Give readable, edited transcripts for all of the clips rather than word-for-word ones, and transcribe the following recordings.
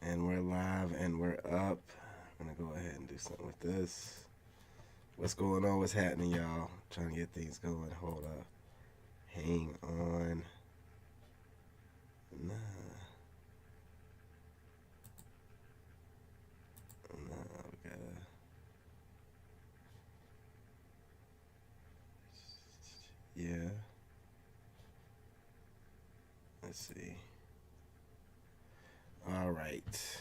And we're live and we're up. I'm gonna go ahead and do something with this. What's going on? What's happening, y'all? Trying to get things going. Hold up. Hang on. Nah, we gotta. Yeah. Let's see. All right.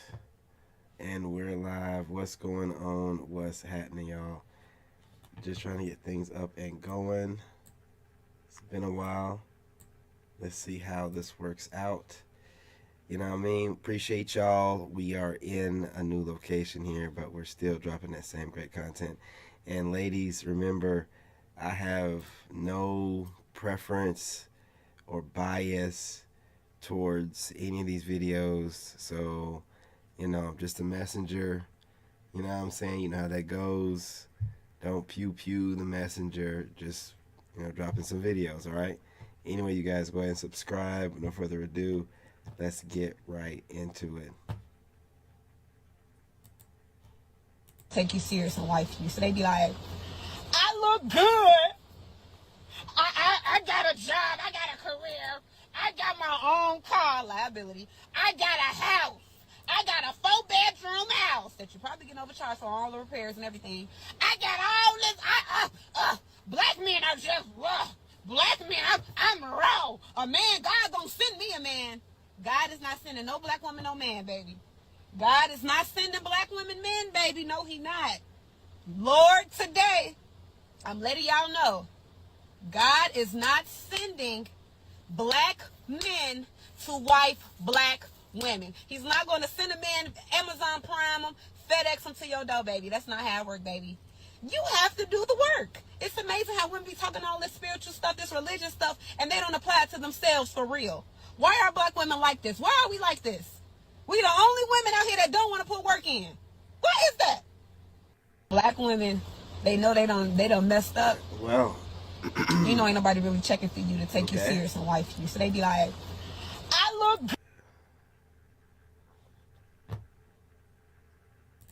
And we're live. What's going on? What's happening, y'all? Just trying to get things up and going. It's been a while. Let's see how this works out. You know what I mean? Appreciate y'all. We are in a new location here, but we're still dropping that same great content. And ladies, remember, I have no preference or bias towards any of these videos. So, you know, I'm just a messenger. You know what I'm saying? You know how that goes. Don't pew the messenger. Just, you know, dropping some videos, all right? Anyway, you guys go ahead and subscribe. No further ado, let's get right into it. Take you serious and wife you. So they be like, I look good. I got a job. I got a career. I got my own car liability. I got a house. I got a 4-bedroom house that you're probably getting overcharged for all the repairs and everything. I got all this. Black men are just raw. Black men, I'm raw. A man, God gonna send me a man. God is not sending no black woman, no man, baby. God is not sending black women men, baby. No, he not. Lord, today, I'm letting y'all know, God is not sending black men to wife black women. He's not going to send a man, Amazon Prime them, FedEx them to your door, baby. That's not how it works, baby. You have to do the work. It's amazing how women be talking all this spiritual stuff, this religious stuff, and they don't apply it to themselves for real. Why are black women like this? Why are we like this? We the only women out here that don't want to put work in. What is that? Black women, they know they done messed up. Well, you know, ain't nobody really checking for you to take you serious and wife you. So they be like, I look good.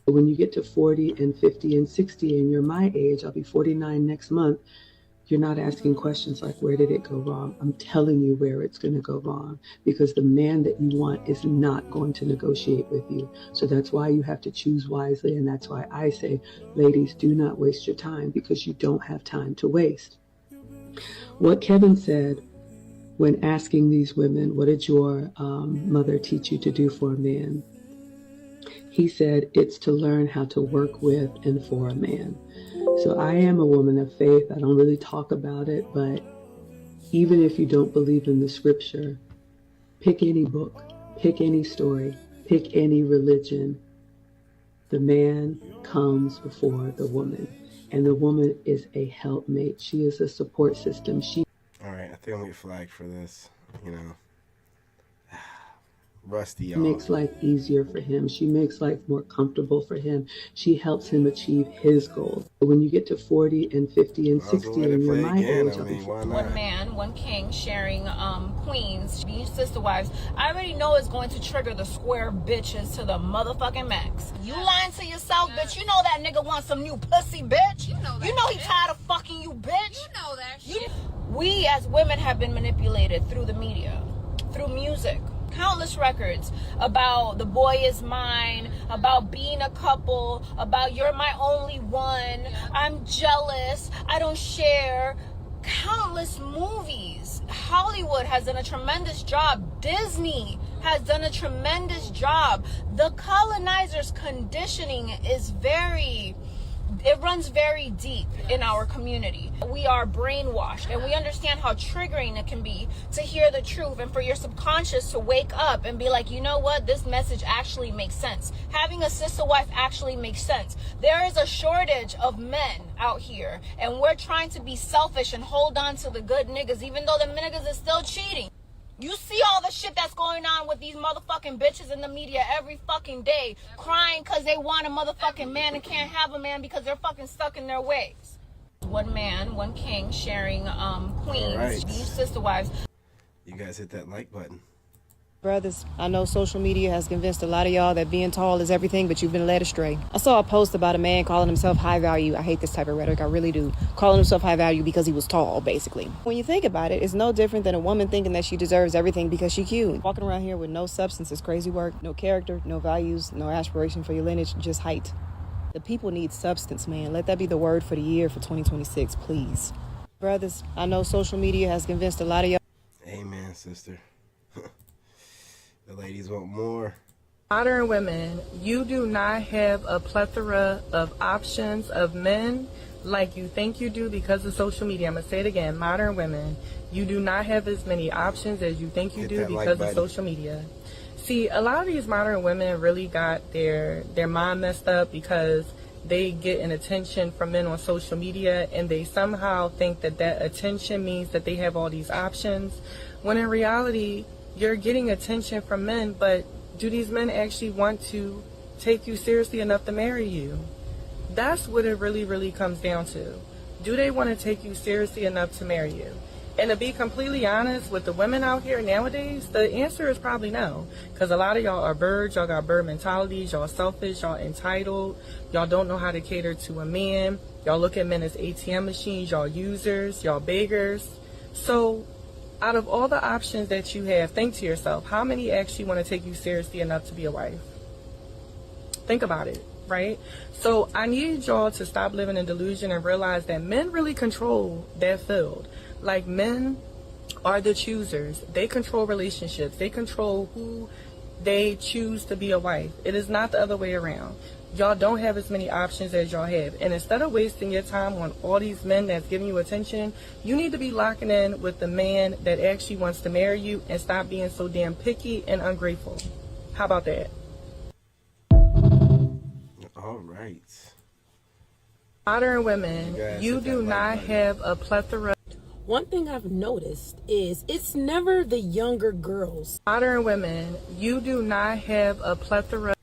When you get to 40 and 50 and 60 and you're my age, I'll be 49 next month, you're not asking questions like, where did it go wrong? I'm telling you where it's going to go wrong, because the man that you want is not going to negotiate with you. So that's why you have to choose wisely. And that's why I say, ladies, do not waste your time, because you don't have time to waste. What Kevin said when asking these women, what did your mother teach you to do for a man? He said, it's to learn how to work with and for a man. So I am a woman of faith. I don't really talk about it, but even if you don't believe in the scripture, pick any book, pick any story, pick any religion. The man comes before the woman, and the woman is a helpmate. She is a support system. all right, I think I'm gonna get flagged for this, you know. Rusty, y'all. Makes life easier for him. She makes life more comfortable for him. She helps him achieve his goals. When you get to 40 and 50 and 60 and you're my age, one man, one king sharing queens, being sister wives, I already know it's going to trigger the square bitches to the motherfucking max. You lying to yourself, bitch. You know that nigga wants some new pussy, bitch. You know he tired of fucking you, bitch. You know that shit. We as women have been manipulated through the media, through music. Countless records about the boy is mine, about being a couple, about you're my only one, I'm jealous, I don't share. Countless movies. Hollywood has done a tremendous job. Disney has done a tremendous job. The colonizers' conditioning is it runs very deep in our community. We are brainwashed, and we understand how triggering it can be to hear the truth and for your subconscious to wake up and be like, you know what, this message actually makes sense. Having a sister wife actually makes sense. There is a shortage of men out here, and we're trying to be selfish and hold on to the good niggas, even though the niggas is still cheating. You see all the shit that's going on with these motherfucking bitches in the media every fucking day, crying because they want a motherfucking man and can't have a man because they're fucking stuck in their ways. One man, one king sharing queens, right. sister wives. You guys hit that like button. Brothers, I know social media has convinced a lot of y'all that being tall is everything, but you've been led astray. I saw a post about a man calling himself high value. I hate this type of rhetoric, I really do. Calling himself high value because he was tall, basically. When you think about it, it's no different than a woman thinking that she deserves everything because she's cute. Walking around here with no substance is crazy work. No character, no values, no aspiration for your lineage, just height. The people need substance, man. Let that be the word for the year for 2026, please. Brothers, I know social media has convinced a lot of y'all. Amen, sister. The ladies want more. Modern women, you do not have a plethora of options of men like you think you do because of social media. I'm going to say it again. Modern women, you do not have as many options as you think you do because of social media. See, a lot of these modern women really got their mind messed up because they get an attention from men on social media and they somehow think that that attention means that they have all these options, when in reality, you're getting attention from men, but do these men actually want to take you seriously enough to marry you? That's what it really, really comes down to. Do they want to take you seriously enough to marry you? And to be completely honest with the women out here nowadays, the answer is probably no. Because a lot of y'all are birds, y'all got bird mentalities, y'all selfish, y'all entitled, y'all don't know how to cater to a man, y'all look at men as ATM machines, y'all users, y'all beggars. So out of all the options that you have, think to yourself, how many actually want to take you seriously enough to be a wife? Think about it, right? So I need y'all to stop living in delusion and realize that men really control that field. Like, men are the choosers. They control relationships. They control who they choose to be a wife. It is not the other way around. Y'all don't have as many options as y'all have. And instead of wasting your time on all these men that's giving you attention, you need to be locking in with the man that actually wants to marry you and stop being so damn picky and ungrateful. How about that? All right. Modern women, you do not have a plethora. One thing I've noticed is it's never the younger girls. Modern women, you do not have a plethora.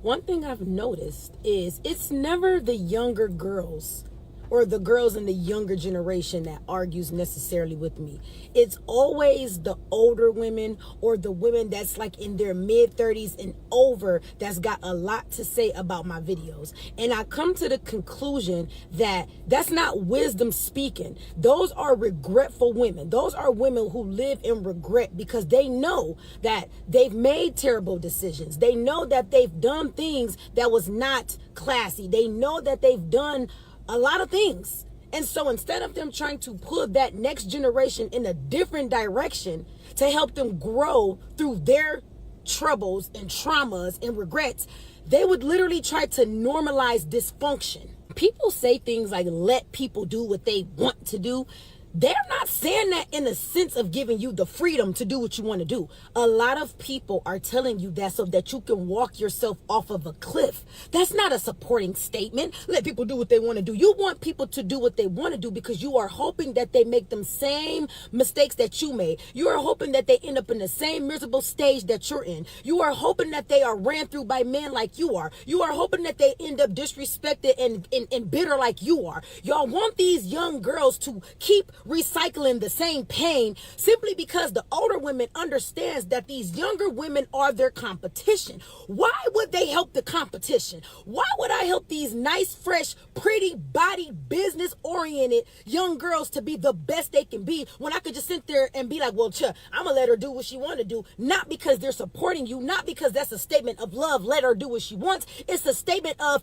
One thing I've noticed is it's never the younger girls or the girls in the younger generation that argues necessarily with me. It's always the older women or the women that's like in their mid-30s and over that's got a lot to say about my videos. And I come to the conclusion that that's not wisdom speaking. Those are regretful women. Those are women who live in regret because they know that they've made terrible decisions. They know that they've done things that was not classy. They know that they've done a lot of things. And so instead of them trying to pull that next generation in a different direction to help them grow through their troubles and traumas and regrets, they would literally try to normalize dysfunction. People say things like, let people do what they want to do. They're not saying that in a sense of giving you the freedom to do what you want to do. A lot of people are telling you that so that you can walk yourself off of a cliff. That's not a supporting statement. Let people do what they want to do. You want people to do what they want to do because you are hoping that they make them same mistakes that you made. You are hoping that they end up in the same miserable stage that you're in. You are hoping that they are ran through by men like you are. You are hoping that they end up disrespected and bitter like you are. Y'all want these young girls to keep recycling the same pain simply because the older women understands that these younger women are their competition. Why would they help the competition? Why would I help these nice, fresh, pretty, body, business-oriented young girls to be the best they can be when I could just sit there and be like, well, I'm going to let her do what she want to do, not because they're supporting you, not because that's a statement of love, let her do what she wants. It's a statement of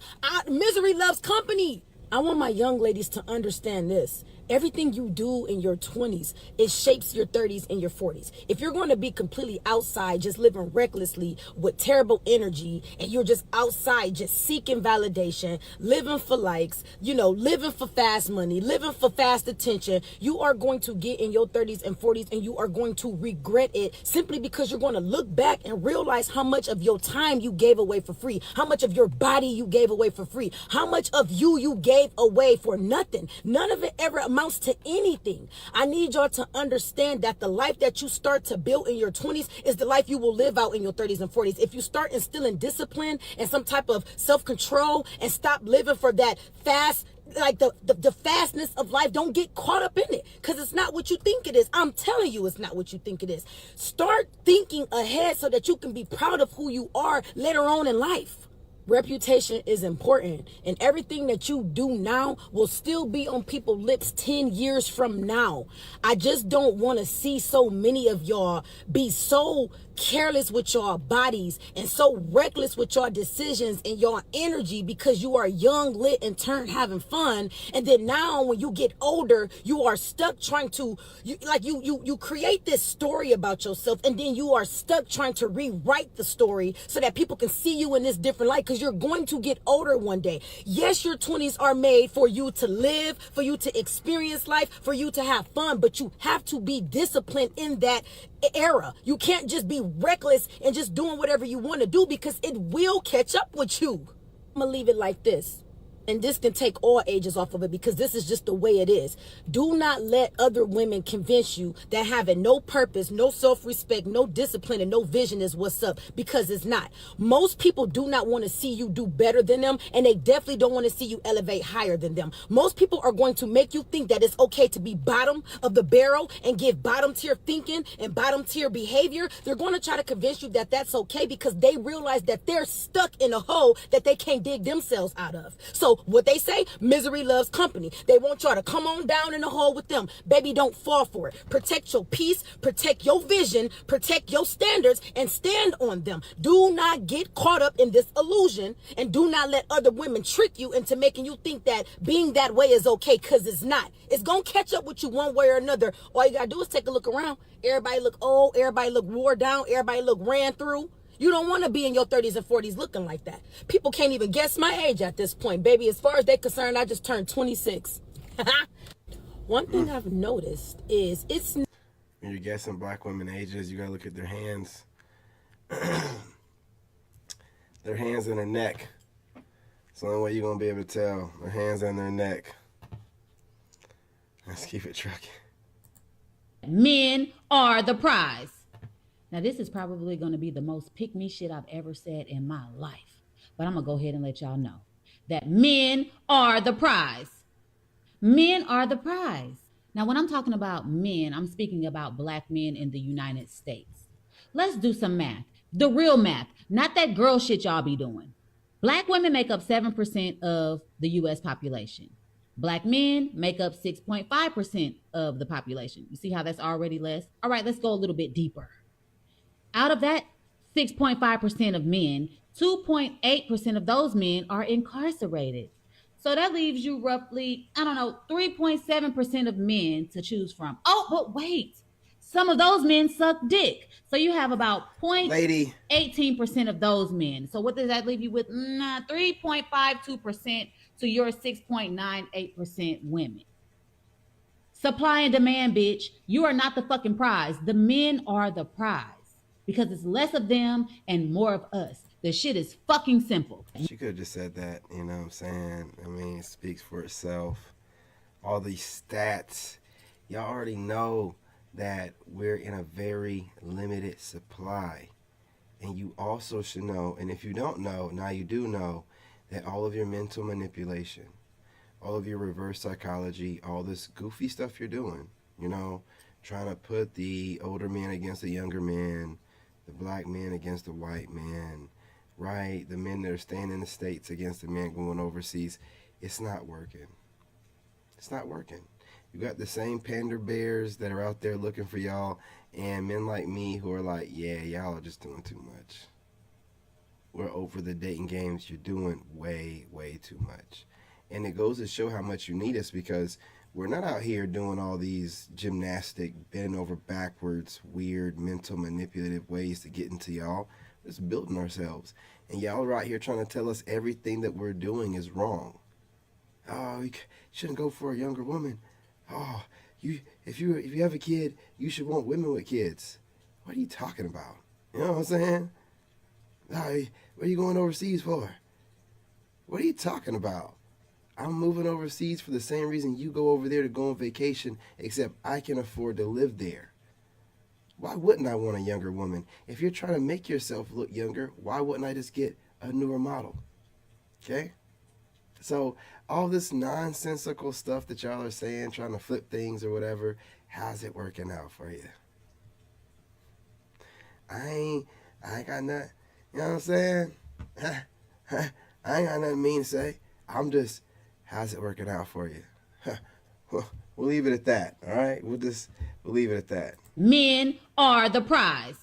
misery loves company. I want my young ladies to understand this. Everything you do in your 20s, it shapes your 30s and your 40s. If you're going to be completely outside, just living recklessly with terrible energy, and you're just outside, just seeking validation, living for likes, living for fast money, living for fast attention, you are going to get in your 30s and 40s and you are going to regret it simply because you're going to look back and realize how much of your time you gave away for free, how much of your body you gave away for free, how much of you gave away for nothing. None of it ever amounts to anything. I need y'all to understand that the life that you start to build in your 20s is the life you will live out in your 30s and 40s. If you start instilling discipline and some type of self-control and stop living for that fast like the fastness of life. Don't get caught up in it, because it's not what you think it is. I'm telling you, it's not what you think it is. Start thinking ahead so that you can be proud of who you are later on in life. Reputation is important, and everything that you do now will still be on people's lips 10 years from now. I just don't want to see so many of y'all be so careless with your bodies and so reckless with your decisions and your energy because you are young, lit, and turned having fun. And then now when you get older, you are stuck trying to, you create this story about yourself, and then you are stuck trying to rewrite the story so that people can see you in this different light, because you're going to get older one day. Yes, your 20s are made for you to live, for you to experience life, for you to have fun, but you have to be disciplined in that era. You can't just be reckless and just doing whatever you want to do, because it will catch up with you. I'm gonna leave it like this, and this can take all ages off of it, because this is just the way it is. Do not let other women convince you that having no purpose, no self-respect, no discipline, and no vision is what's up, because it's not. Most people do not want to see you do better than them, and they definitely don't want to see you elevate higher than them. Most people are going to make you think that it's okay to be bottom of the barrel and give bottom tier thinking and bottom tier behavior. They're going to try to convince you that that's okay, because they realize that they're stuck in a hole that they can't dig themselves out of. So what they say, misery loves company. They want y'all to come on down in the hole with them. Baby, don't fall for it. Protect your peace, protect your vision, protect your standards, and stand on them. Do not get caught up in this illusion, and do not let other women trick you into making you think that being that way is okay, because it's not. It's going to catch up with you one way or another. All you got to do is take a look around. Everybody look old. Everybody look wore down. Everybody look ran through. You don't want to be in your 30s and 40s looking like that. People can't even guess my age at this point, baby. As far as they're concerned, I just turned 26. One thing I've noticed is it's... When you're guessing black women ages, you got to look at their hands. Their hands and their neck. It's the only way you're going to be able to tell. Their hands and their neck. Let's keep it trucking. Men are the prize. Now, this is probably going to be the most pick-me shit I've ever said in my life. But I'm going to go ahead and let y'all know that men are the prize. Men are the prize. Now, when I'm talking about men, I'm speaking about black men in the United States. Let's do some math. The real math, not that girl shit y'all be doing. Black women make up 7% of the U.S. population. Black men make up 6.5% of the population. You see how that's already less? All right, let's go a little bit deeper. Out of that 6.5% of men, 2.8% of those men are incarcerated. So that leaves you roughly, 3.7% of men to choose from. Oh, but wait, some of those men suck dick. So you have about 0.18% of those men. So what does that leave you with? 3.52% to your 6.98% women. Supply and demand, bitch. You are not the fucking prize. The men are the prize. Because it's less of them and more of us. The shit is fucking simple. She could have just said that, you know what I'm saying? I mean, it speaks for itself. All these stats. Y'all already know that we're in a very limited supply. And you also should know, and if you don't know, now you do know, that all of your mental manipulation, all of your reverse psychology, all this goofy stuff you're doing, you know, trying to put the older man against the younger man, the black man against the white man, right? The men that are staying in the States against the men going overseas. It's not working. It's not working. You got the same pander bears that are out there looking for y'all, and men like me who are like, yeah, y'all are just doing too much. We're over the dating games. You're doing way, way too much. And it goes to show how much you need us, because we're not out here doing all these gymnastic, bending over backwards, weird, mental, manipulative ways to get into y'all. We're just building ourselves. And y'all are out here trying to tell us everything that we're doing is wrong. Oh, you shouldn't go for a younger woman. Oh, if you have a kid, you should want women with kids. What are you talking about? You know what I'm saying? Oh, what are you going overseas for? What are you talking about? I'm moving overseas for the same reason you go over there to go on vacation, except I can afford to live there. Why wouldn't I want a younger woman? If you're trying to make yourself look younger, why wouldn't I just get a newer model? Okay? So all this nonsensical stuff that y'all are saying, trying to flip things or whatever, how's it working out for you? I ain't got nothing, you know what I'm saying? I ain't got nothing mean to say. I'm just, how's it working out for you? We'll leave it at that, all right? We'll leave it at that. Men are the prize.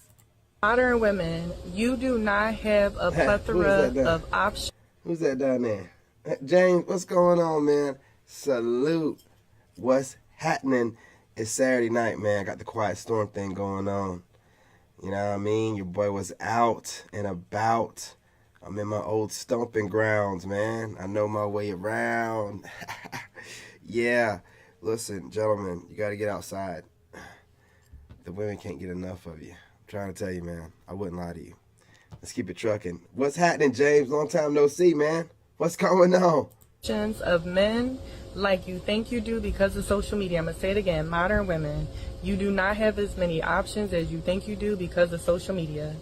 Modern women, you do not have a plethora of options. Who's that down there? James, what's going on, man? Salute. What's happening? It's Saturday night, man. Got the Quiet Storm thing going on. You know what I mean? Your boy was out and about. I'm in my old stomping grounds, man. I know my way around. Yeah. Listen, gentlemen, you got to get outside. The women can't get enough of you. I'm trying to tell you, man. I wouldn't lie to you. Let's keep it trucking. What's happening, James? Long time no see, man. What's going on? Of men like you think you do because of social media. I'm going to say it again. Modern women, you do not have as many options as you think you do because of social media.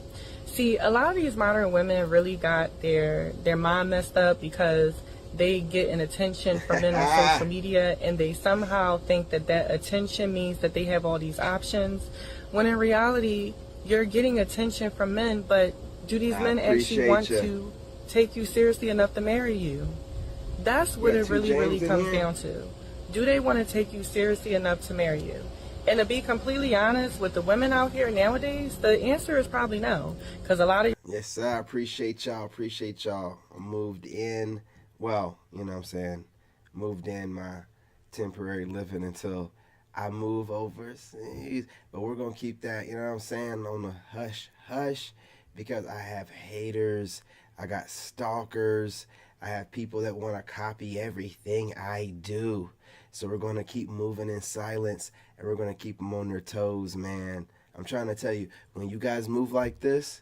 See, a lot of these modern women really got their mind messed up because they get an attention from men on social media, and they somehow think that that attention means that they have all these options, when in reality, you're getting attention from men, but do these men actually want to take you seriously enough to marry you? That's what it really comes down to. Do they want to take you seriously enough to marry you? And to be completely honest, with the women out here nowadays, the answer is probably no. Because a lot of... Yes, sir. I appreciate y'all. I moved in. Well, you know what I'm saying? Moved in my temporary living until I move overseas. But we're going to keep that, you know what I'm saying, on the hush. Because I have haters. I got stalkers. I have people that want to copy everything I do. So we're going to keep moving in silence, and we're going to keep them on their toes, man. I'm trying to tell you, when you guys move like this,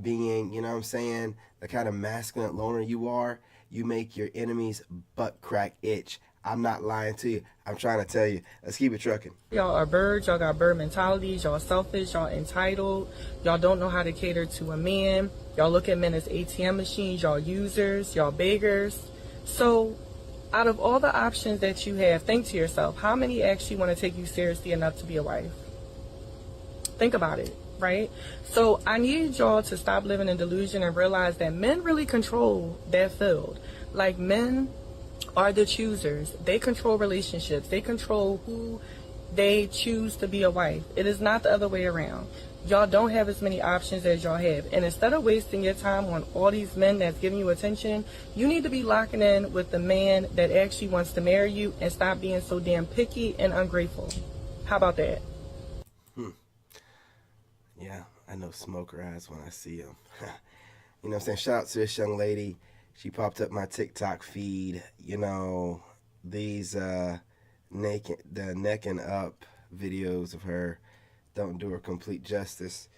being, you know what I'm saying, the kind of masculine loner you are, you make your enemies butt crack itch. I'm not lying to you. I'm trying to tell you. Let's keep it trucking. Y'all are birds. Y'all got bird mentalities. Y'all selfish. Y'all entitled. Y'all don't know how to cater to a man. Y'all look at men as ATM machines. Y'all users. Y'all beggars. So out of all the options that you have, think to yourself, how many actually want to take you seriously enough to be a wife? Think about it, right? So I need y'all to stop living in delusion and realize that men really control that field. Like, men are the choosers. They control relationships. They control who they choose to be a wife. It is not the other way around. Y'all don't have as many options as y'all have. And instead of wasting your time on all these men that's giving you attention, you need to be locking in with the man that actually wants to marry you, and stop being so damn picky and ungrateful. How about that? Yeah, I know smoker eyes when I see him. You know what I'm saying? Shout out to this young lady. She popped up my TikTok feed. You know, these the neck and up videos of her don't do her complete justice.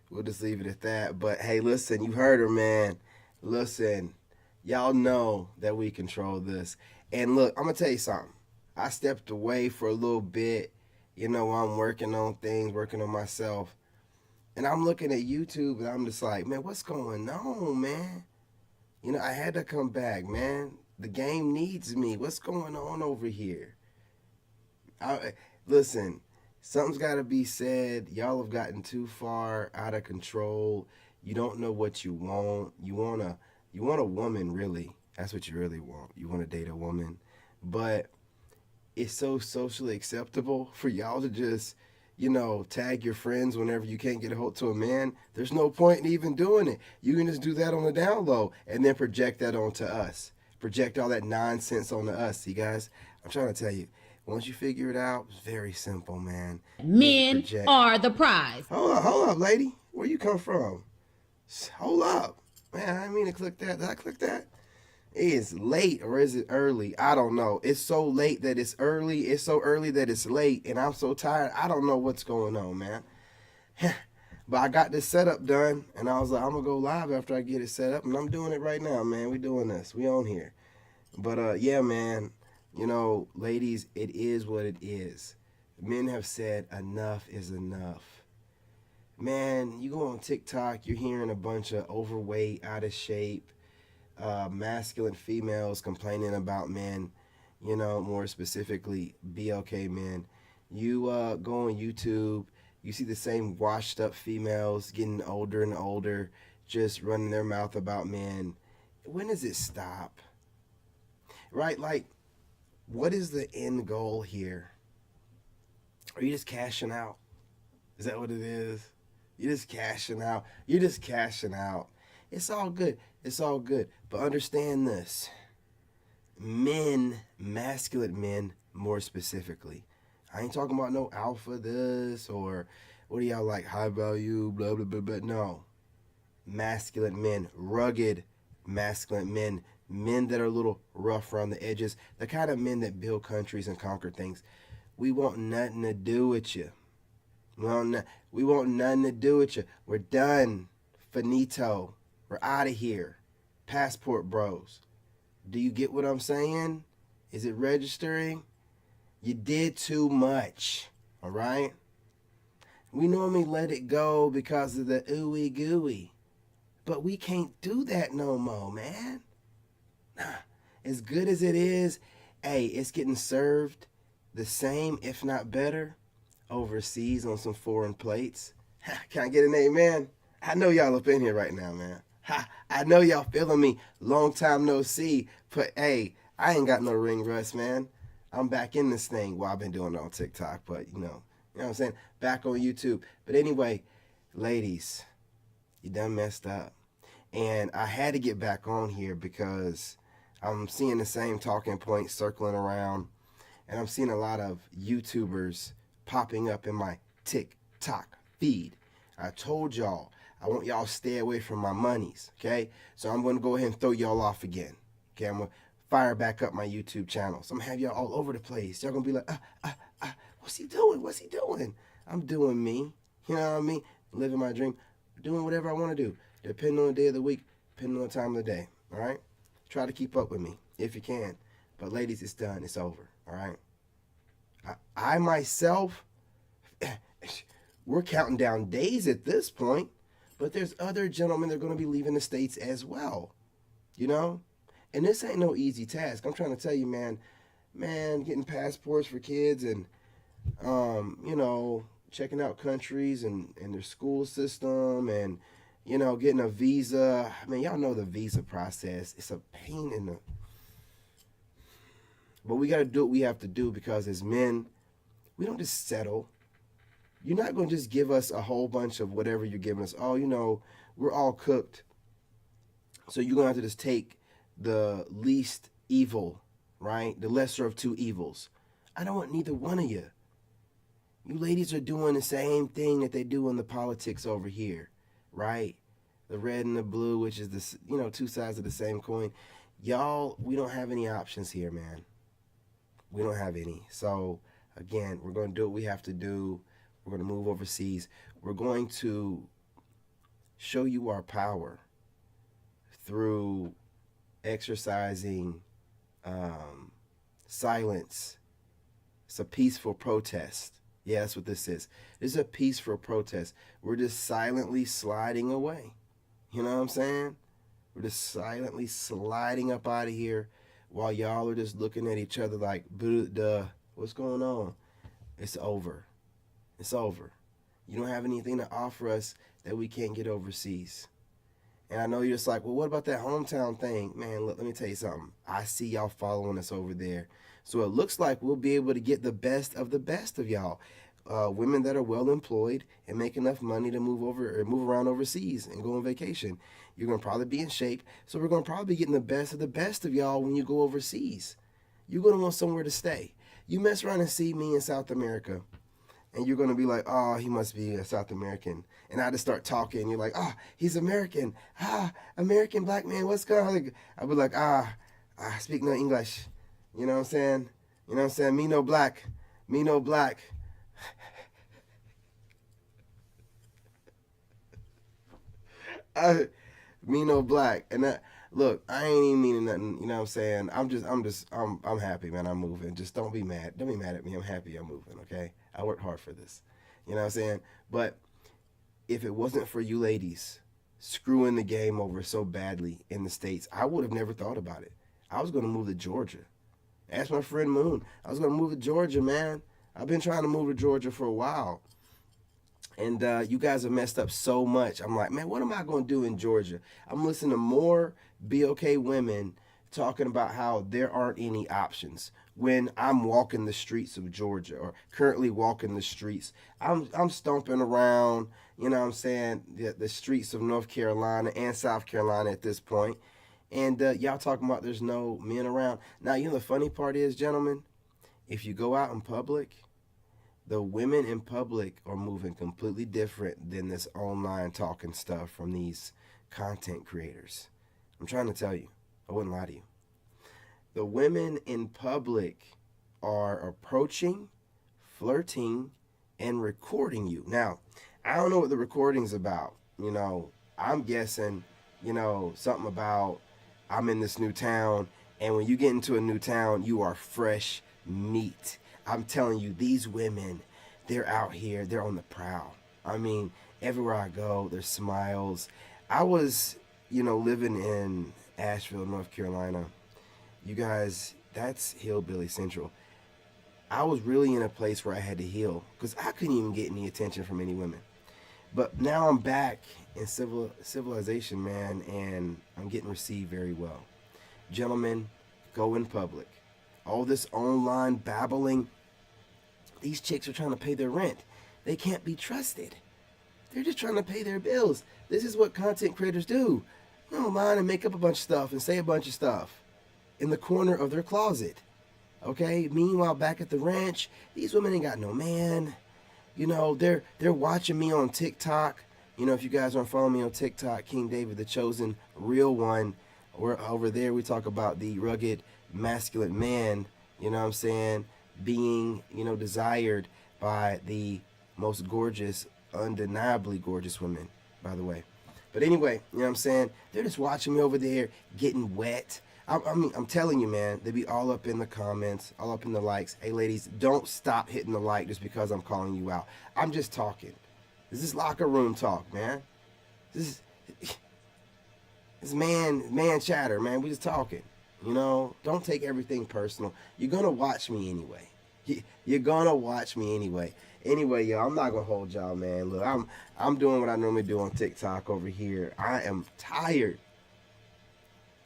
We'll just leave it at that. But hey, listen, you heard her, man. Listen, y'all know that we control this. And look, I'm going to tell you something. I stepped away for a little bit. You know, I'm working on things, working on myself. And I'm looking at YouTube, and I'm just like, man, what's going on, man? You know, I had to come back, man. The game needs me. What's going on over here? Listen, something's got to be said. Y'all have gotten too far out of control. You don't know what you want. You want a woman, really. That's what you really want. You want to date a woman. But it's so socially acceptable for y'all to just, you know, tag your friends whenever you can't get a hold to a man. There's no point in even doing it. You can just do that on the down low and then project that onto us. Project all that nonsense onto us. See, guys, I'm trying to tell you, once you figure it out, it's very simple, man. Men are the prize. Hold up, lady. Where you come from? Hold up. Man, I didn't mean to click that. Did I click that? Is late or is it early? I don't know. It's so late that it's early. It's so early that it's late, and I'm so tired. I don't know what's going on, man. But I got this setup done, and I was like, I'm going to go live after I get it set up, and I'm doing it right now, man. We doing this. We on here. But, yeah, man, you know, ladies, it is what it is. Men have said enough is enough. Man, you go on TikTok, you're hearing a bunch of overweight, out of shape, masculine females complaining about men, you know, more specifically BLK men. You go on YouTube, you see the same washed up females getting older and older, just running their mouth about men. When does it stop? Right? Like, what is the end goal here? Are you just cashing out? Is that what it is? You're just cashing out. You're just cashing out. It's all good. It's all good. But understand this. Men, masculine men more specifically. I ain't talking about no alpha this or what do y'all like, high value, blah, blah, blah, blah. No. Masculine men, rugged masculine men, men that are a little rough around the edges, the kind of men that build countries and conquer things. We want nothing to do with you. We want nothing to do with you. We're done. Finito. We're out of here. Passport bros. Do you get what I'm saying? Is it registering? You did too much. All right? We normally let it go because of the ooey gooey. But we can't do that no more, man. Nah. As good as it is, hey, it's getting served the same, if not better, overseas on some foreign plates. Can I get an amen? I know y'all up in here right now, man. I know y'all feeling me. Long time no see. But hey, I ain't got no ring rust, man. I'm back in this thing. Well, I've been doing it on TikTok, but you know what I'm saying? Back on YouTube. But anyway, ladies, you done messed up. And I had to get back on here because I'm seeing the same talking points circling around. And I'm seeing a lot of YouTubers popping up in my TikTok feed. I told y'all, I want y'all to stay away from my monies, okay? So I'm going to go ahead and throw y'all off again, okay? I'm going to fire back up my YouTube channel. So I'm going to have y'all all over the place. Y'all going to be like, what's he doing? What's he doing? I'm doing me, you know what I mean? Living my dream, doing whatever I want to do, depending on the day of the week, depending on the time of the day, all right? Try to keep up with me if you can. But ladies, it's done. It's over, all right? I myself, we're counting down days at this point, but there's other gentlemen that are going to be leaving the States as well, you know? And this ain't no easy task. I'm trying to tell you, man, getting passports for kids and, you know, checking out countries and their school system and, you know, getting a visa. I mean, y'all know the visa process. It's a pain in the... But we got to do what we have to do because as men, we don't just settle. You're not going to just give us a whole bunch of whatever you're giving us. Oh, you know, we're all cooked. So you're going to have to just take the least evil, right? The lesser of two evils. I don't want neither one of you. You ladies are doing the same thing that they do in the politics over here, right? The red and the blue, which is the, you know, two sides of the same coin. Y'all, we don't have any options here, man. We don't have any. So, again, we're going to do what we have to do. We're going to move overseas. We're going to show you our power through exercising silence. It's a peaceful protest. Yeah, that's what this is. This is a peaceful protest. We're just silently sliding away. You know what I'm saying? We're just silently sliding up out of here while y'all are just looking at each other like, duh, what's going on? It's over. It's over. You don't have anything to offer us that we can't get overseas. And I know you're just like, well, what about that hometown thing? Man, look, let me tell you something. I see y'all following us over there. So it looks like we'll be able to get the best of y'all. Women that are well employed and make enough money to move around overseas and go on vacation. You're going to probably be in shape. So we're going to probably be getting the best of y'all when you go overseas. You're going to want somewhere to stay. You mess around and see me in South America, and you're going to be like, oh, he must be a South American. And I just start talking. You're like, oh, he's American. American black man, what's going on? I'll be like, I speak no English. You know what I'm saying? You know what I'm saying? Me no black. Me no black. Me no black. And that, look, I ain't even meaning nothing, you know what I'm saying? I'm happy, man. I'm moving. Just don't be mad. Don't be mad at me. I'm happy I'm moving, okay? I worked hard for this. You know what I'm saying? But if it wasn't for you ladies screwing the game over so badly in the States. I would have never thought about it. I was going to move to Georgia. Ask my friend Moon. I was going to move to Georgia, man. I've been trying to move to Georgia for a while. And you guys have messed up so much. I'm like, man, what am I going to do in Georgia? I'm listening to more BOK women talking about how there aren't any options when I'm walking the streets of Georgia, or currently walking the streets. I'm stomping around, you know what I'm saying, the streets of North Carolina and South Carolina at this point. And y'all talking about there's no men around. Now, you know the funny part is, gentlemen, if you go out in public, the women in public are moving completely different than this online talking stuff from these content creators. I'm trying to tell you. I wouldn't lie to you. The women in public are approaching, flirting, and recording you. Now, I don't know what the recording's about. You know, I'm guessing, you know, something about I'm in this new town, and when you get into a new town, you are fresh meat. I'm telling you, these women, they're out here, they're on the prowl. I mean, everywhere I go, there's smiles. I was, you know, living in Asheville, North Carolina. You guys, that's hillbilly central. I was really in a place where I had to heal because I couldn't even get any attention from any women. But now I'm back in civilization, man, and I'm getting received very well. Gentlemen, go in public. All this online babbling, these chicks are trying to pay their rent. They can't be trusted. They're just trying to pay their bills. This is what content creators do. Go online and make up a bunch of stuff and say a bunch of stuff in the corner of their closet. Okay? Meanwhile, back at the ranch, these women ain't got no man. You know, they're watching me on TikTok. You know, if you guys aren't following me on TikTok, King David, the chosen real one, we're over there, we talk about the rugged, masculine man, you know what I'm saying, being, you know, desired by the most gorgeous, undeniably gorgeous women, by the way. But anyway, you know what I'm saying, they're just watching me over there getting wet. I mean, I'm telling you, man, they be all up in the comments, all up in the likes. Hey, ladies, don't stop hitting the like just because I'm calling you out. I'm just talking. This is locker room talk, man. This is man chatter, man. We just talking. You know, don't take everything personal. You're gonna watch me anyway. You're gonna watch me anyway. Anyway, y'all, I'm not gonna hold y'all, man. Look, I'm doing what I normally do on TikTok over here. I am tired.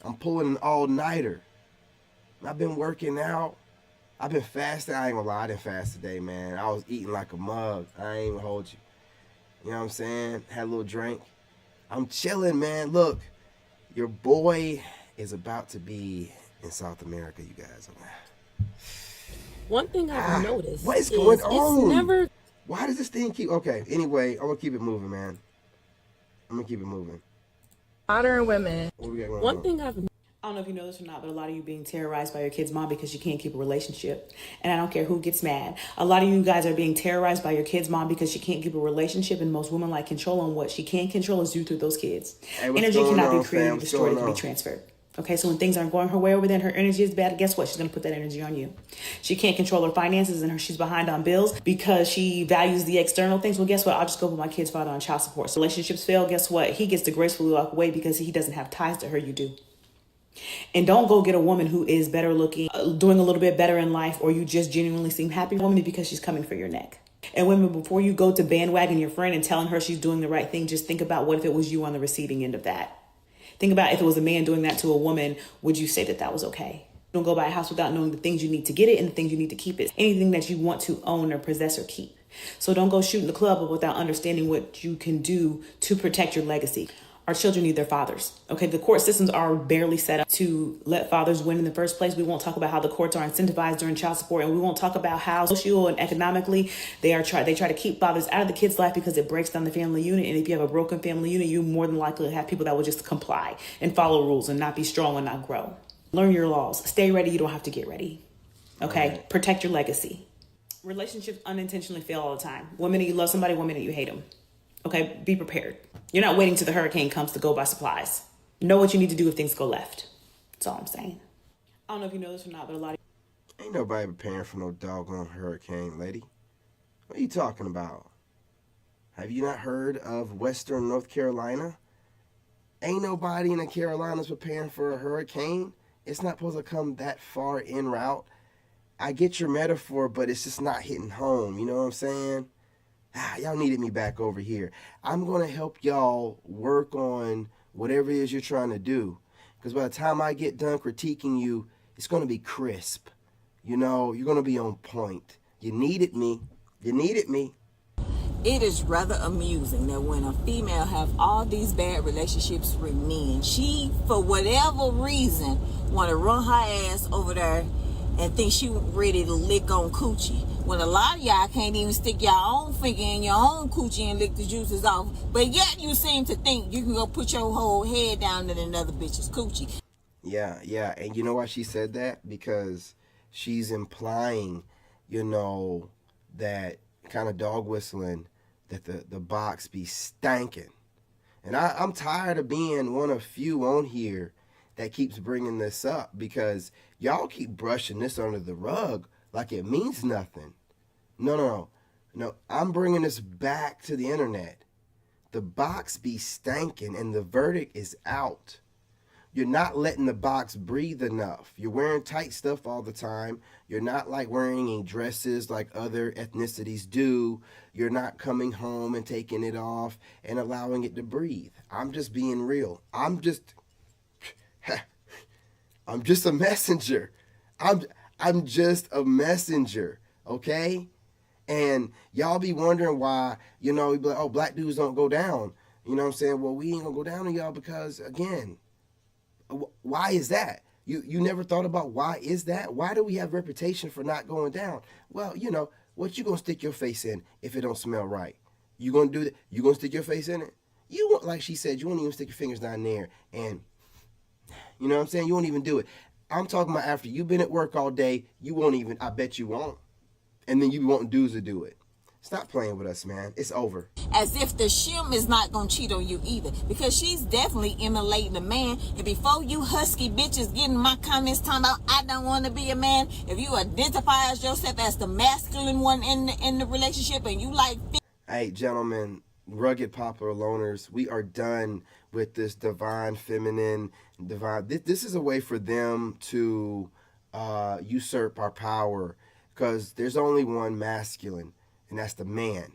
I'm pulling an all-nighter. I've been working out. I've been fasting. I ain't gonna lie, I didn't fast today, man. I was eating like a mug. I ain't even hold you. You know what I'm saying? Had a little drink. I'm chilling, man. Look, your boy is about to be in South America, you guys. One thing I've noticed what is going on? It's never. Why does this thing keep... Okay, anyway, I'm gonna keep it moving, man. I'm gonna keep it moving. Modern women. What we got going One on? thing I've I don't know if you know this or not, but a lot of you being terrorized by your kid's mom because you can't keep a relationship. And I don't care who gets mad. A lot of you guys are being terrorized by your kid's mom because she can't keep a relationship, and most women like control on what she can control is due through those kids. Hey, energy cannot be created or What's destroyed, it going can on? be transferred. Okay, so when things aren't going her way over there and her energy is bad, guess what? She's going to put that energy on you. She can't control her finances and she's behind on bills because she values the external things. Well, guess what? I'll just go put my kid's father on child support. So relationships fail. Guess what? He gets to gracefully walk away because he doesn't have ties to her. You do. And don't go get a woman who is better looking, doing a little bit better in life, or you just genuinely seem happy woman because she's coming for your neck. And women, before you go to bandwagon your friend and telling her she's doing the right thing, just think about what if it was you on the receiving end of that. Think about if it was a man doing that to a woman, would you say that that was okay? Don't go buy a house without knowing the things you need to get it and the things you need to keep it. Anything that you want to own or possess or keep. So don't go shooting the club up without understanding what you can do to protect your legacy. Our children need their fathers. Okay, the court systems are barely set up to let fathers win in the first place. We won't talk about how the courts are incentivized during child support, and we won't talk about how social and economically they try to keep fathers out of the kid's life because it breaks down the family unit. And if you have a broken family unit, you more than likely have people that will just comply and follow rules and not be strong and not grow. Learn your laws. Stay ready. You don't have to get ready. Okay, right. Protect your legacy. Relationships unintentionally fail all the time. One minute you love somebody, one minute you hate them. Okay, be prepared. You're not waiting till the hurricane comes to go buy supplies. Know what you need to do if things go left. That's all I'm saying. I don't know if you know this or not, but a lot of... Ain't nobody preparing for no doggone hurricane, lady. What are you talking about? Have you not heard of Western North Carolina? Ain't nobody in the Carolinas preparing for a hurricane. It's not supposed to come that far en route. I get your metaphor, but it's just not hitting home. You know what I'm saying? Y'all needed me back over here. I'm going to help y'all work on whatever it is you're trying to do. Because by the time I get done critiquing you, it's going to be crisp. You know, you're going to be on point. You needed me. You needed me. It is rather amusing that when a female have all these bad relationships with men, she, for whatever reason, want to run her ass over there and think she ready to lick on coochie. When a lot of y'all can't even stick your own finger in your own coochie and lick the juices off. But yet you seem to think you can go put your whole head down in another bitch's coochie. Yeah. And you know why she said that? Because she's implying, you know, that kind of dog whistling, that the box be stanking. And I'm tired of being one of few on here that keeps bringing this up, because y'all keep brushing this under the rug like it means nothing. No. I'm bringing this back to the internet. The box be stanking and the verdict is out. You're not letting the box breathe enough. You're wearing tight stuff all the time. You're not like wearing dresses like other ethnicities do. You're not coming home and taking it off and allowing it to breathe. I'm just being real. I'm just a messenger. I'm just a messenger, okay? And y'all be wondering why, you know, you be like, oh, black dudes don't go down. You know what I'm saying? Well, we ain't gonna go down on y'all because, again, why is that? You never thought about why is that? Why do we have reputation for not going down? Well, you know, what you gonna stick your face in if it don't smell right? You gonna do that? You gonna stick your face in it? You won't, like she said, you won't even stick your fingers down there, and you know what I'm saying? You won't even do it. I'm talking about after you've been at work all day, you won't even, I bet you won't. And then you want dudes to do it. Stop playing with us, man. It's over. As if the shim is not gonna cheat on you either, because she's definitely emulating a man. And before you husky bitches getting my comments talking about I don't want to be a man, if you identify as yourself as the masculine one in the relationship and you like, hey gentlemen, rugged popular loners, we are done with this divine feminine this is a way for them to usurp our power, because there's only one masculine, and that's the man.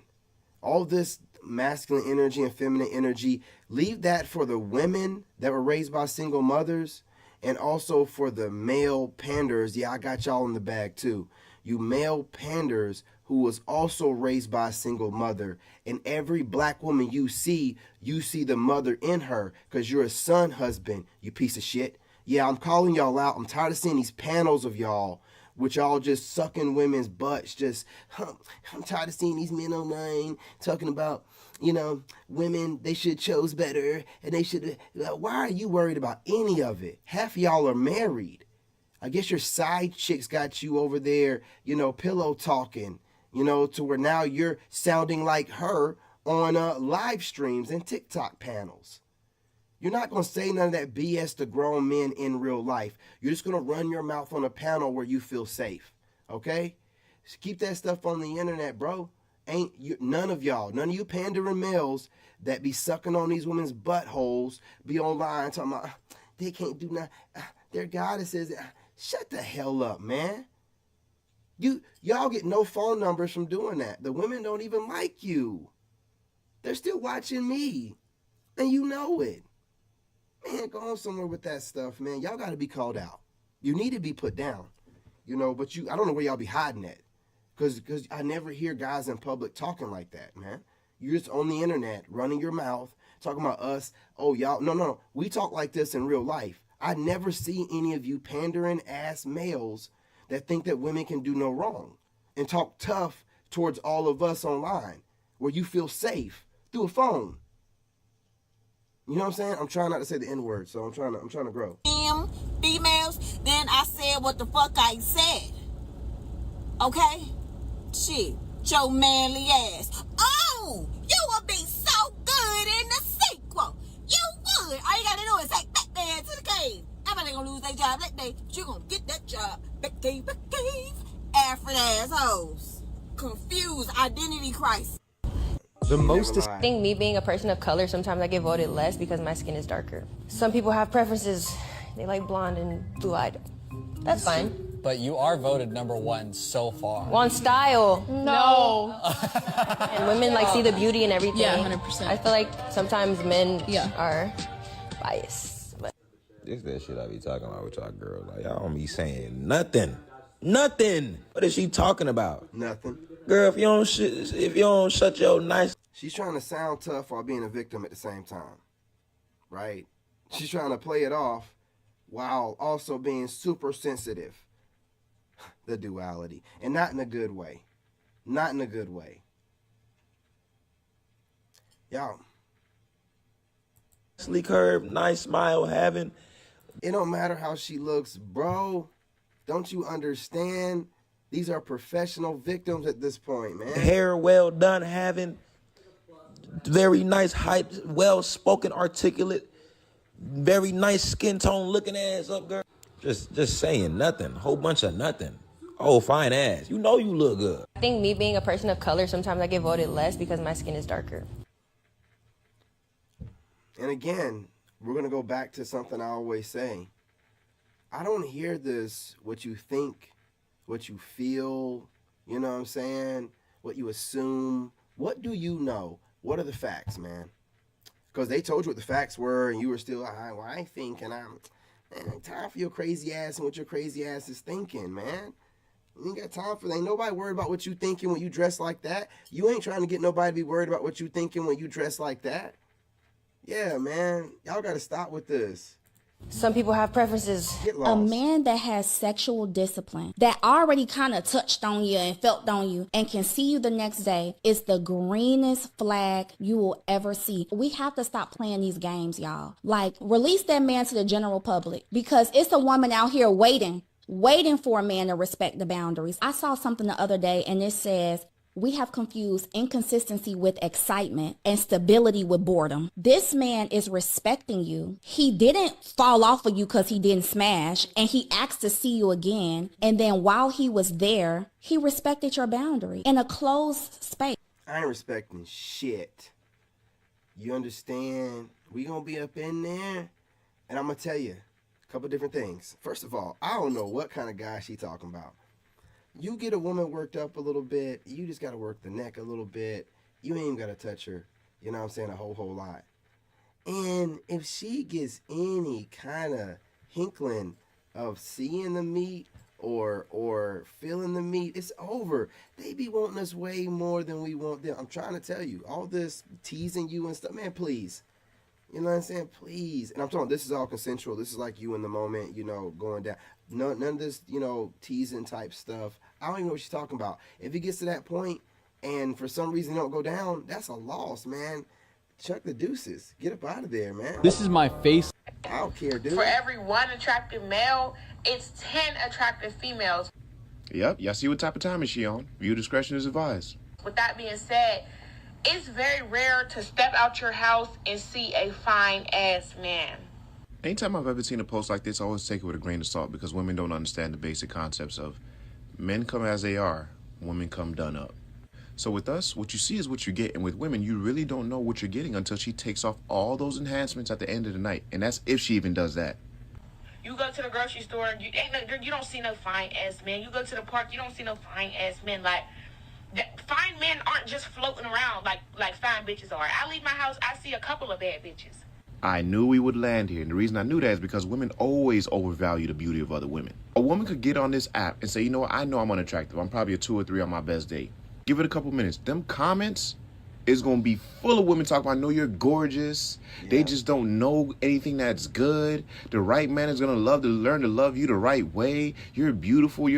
All this masculine energy and feminine energy, leave that for the women that were raised by single mothers, and also for the male panders. Yeah, I got y'all in the bag too. You male panders who was also raised by a single mother. And every black woman you see the mother in her, because you're a son husband, you piece of shit. Yeah, I'm calling y'all out. I'm tired of seeing these panels of y'all with y'all just sucking women's butts. I'm tired of seeing these men online talking about, you know, women, they should chose better, and they should, why are you worried about any of it? Half of y'all are married. I guess your side chicks got you over there, you know, pillow talking, you know, to where now you're sounding like her on live streams and TikTok panels. You're not going to say none of that BS to grown men in real life. You're just going to run your mouth on a panel where you feel safe, okay? Just keep that stuff on the internet, bro. None of you pandering males that be sucking on these women's buttholes be online talking about they can't do nothing. Their goddesses. Shut the hell up, man. Y'all get no phone numbers from doing that. The women don't even like you. They're still watching me. And you know it. Man, go on somewhere with that stuff, man. Y'all got to be called out. You need to be put down. You know, but I don't know where y'all be hiding at. Because I never hear guys in public talking like that, man. You're just on the internet, running your mouth, talking about us. Oh, y'all. No. We talk like this in real life. I never see any of you pandering ass males that think that women can do no wrong and talk tough towards all of us online where you feel safe through a phone. You know what I'm saying? I'm trying not to say the N-word, so I'm trying to grow. Females, then I said what the fuck I said. Okay? Shit, your manly ass. Oh, you would be so good in the sequel. You would. All you gotta do is take Batman to the cave. Everybody gonna lose their job that day, but you gonna get that job. Back cave. Afro assholes. Confused identity crisis. The most I think me being a person of color, sometimes I get voted less because my skin is darker. Some people have preferences. They like blonde and blue-eyed. That's fine. But you are voted #1 so far. On style. No. And women like see the beauty in everything. Yeah, 100%. I feel like sometimes men are biased. This is that shit I be talking about with y'all girls. Like, y'all don't be saying nothing. Nothing. What is she talking about? Nothing. Girl, if you don't shut your nice... She's trying to sound tough while being a victim at the same time. Right? She's trying to play it off while also being super sensitive. The duality. And not in a good way. Not in a good way. Y'all. Sleek curve, nice smile having. It don't matter how she looks, bro. Don't you understand? These are professional victims at this point, man. Hair well done having. Very nice height, well-spoken, articulate. Very nice skin tone looking ass up, girl. Just saying nothing. Whole bunch of nothing. Oh, fine ass. You know you look good. I think me being a person of color, sometimes I get voted less because my skin is darker. And again, we're going to go back to something I always say. I don't hear this, what you think, what you feel, you know what I'm saying, what you assume. What do you know? What are the facts, man? Because they told you what the facts were, and you were still, well, I think, and I'm tired for your crazy ass and what your crazy ass is thinking, man. You ain't got time for that. Ain't nobody worried about what you thinking when you dress like that. You ain't trying to get nobody to be worried about what you thinking when you dress like that. Yeah, man. Y'all got to stop with this. Some people have preferences. Get lost. A man that has sexual discipline, that already kind of touched on you and felt on you and can see you the next day, is the greenest flag you will ever see. We have to stop playing these games, y'all. Like, release that man to the general public, because it's a woman out here waiting for a man to respect the boundaries. I saw something the other day and it says, we have confused inconsistency with excitement and stability with boredom. This man is respecting you. He didn't fall off of you because he didn't smash, and he asked to see you again. And then while he was there, he respected your boundary in a closed space. I ain't respecting shit. You understand? We gonna be up in there, and I'm gonna tell you a couple different things. First of all, I don't know what kind of guy she talking about. You get a woman worked up a little bit, you just got to work the neck a little bit. You ain't even got to touch her, you know what I'm saying, a whole lot. And if she gets any kind of hinkling of seeing the meat or feeling the meat, it's over. They be wanting us way more than we want them. I'm trying to tell you, all this teasing you and stuff, man, please. You know what I'm saying? Please. And I'm talking, this is all consensual. This is like you in the moment, you know, going down. None of this, you know, teasing type stuff. I don't even know what she's talking about. If it gets to that point and for some reason it don't go down, that's a loss, man. Chuck the deuces. Get up out of there, man. This is my face. I don't care, dude. For every one attractive male, it's 10 attractive females. Yep, y'all see what type of time is she on. Viewer discretion is advised. With that being said, it's very rare to step out your house and see a fine-ass man. Anytime I've ever seen a post like this, I always take it with a grain of salt because women don't understand the basic concepts of men come as they are, women come done up. So with us, what you see is what you get, and with women, you really don't know what you're getting until she takes off all those enhancements at the end of the night, and that's if she even does that. You go to the grocery store, you don't see no fine-ass men. You go to the park, you don't see no fine-ass men. Like, fine men aren't just floating around like fine bitches are. I leave my house, I see a couple of bad bitches. I knew we would land here, and the reason I knew that is because women always overvalue the beauty of other women. A woman could get on this app and say, you know what, I know I'm unattractive. I'm probably a 2 or 3 on my best day. Give it a couple minutes. Them comments is going to be full of women talking about, I know you're gorgeous. Yeah. They just don't know anything that's good. The right man is going to learn to love you the right way. You're beautiful.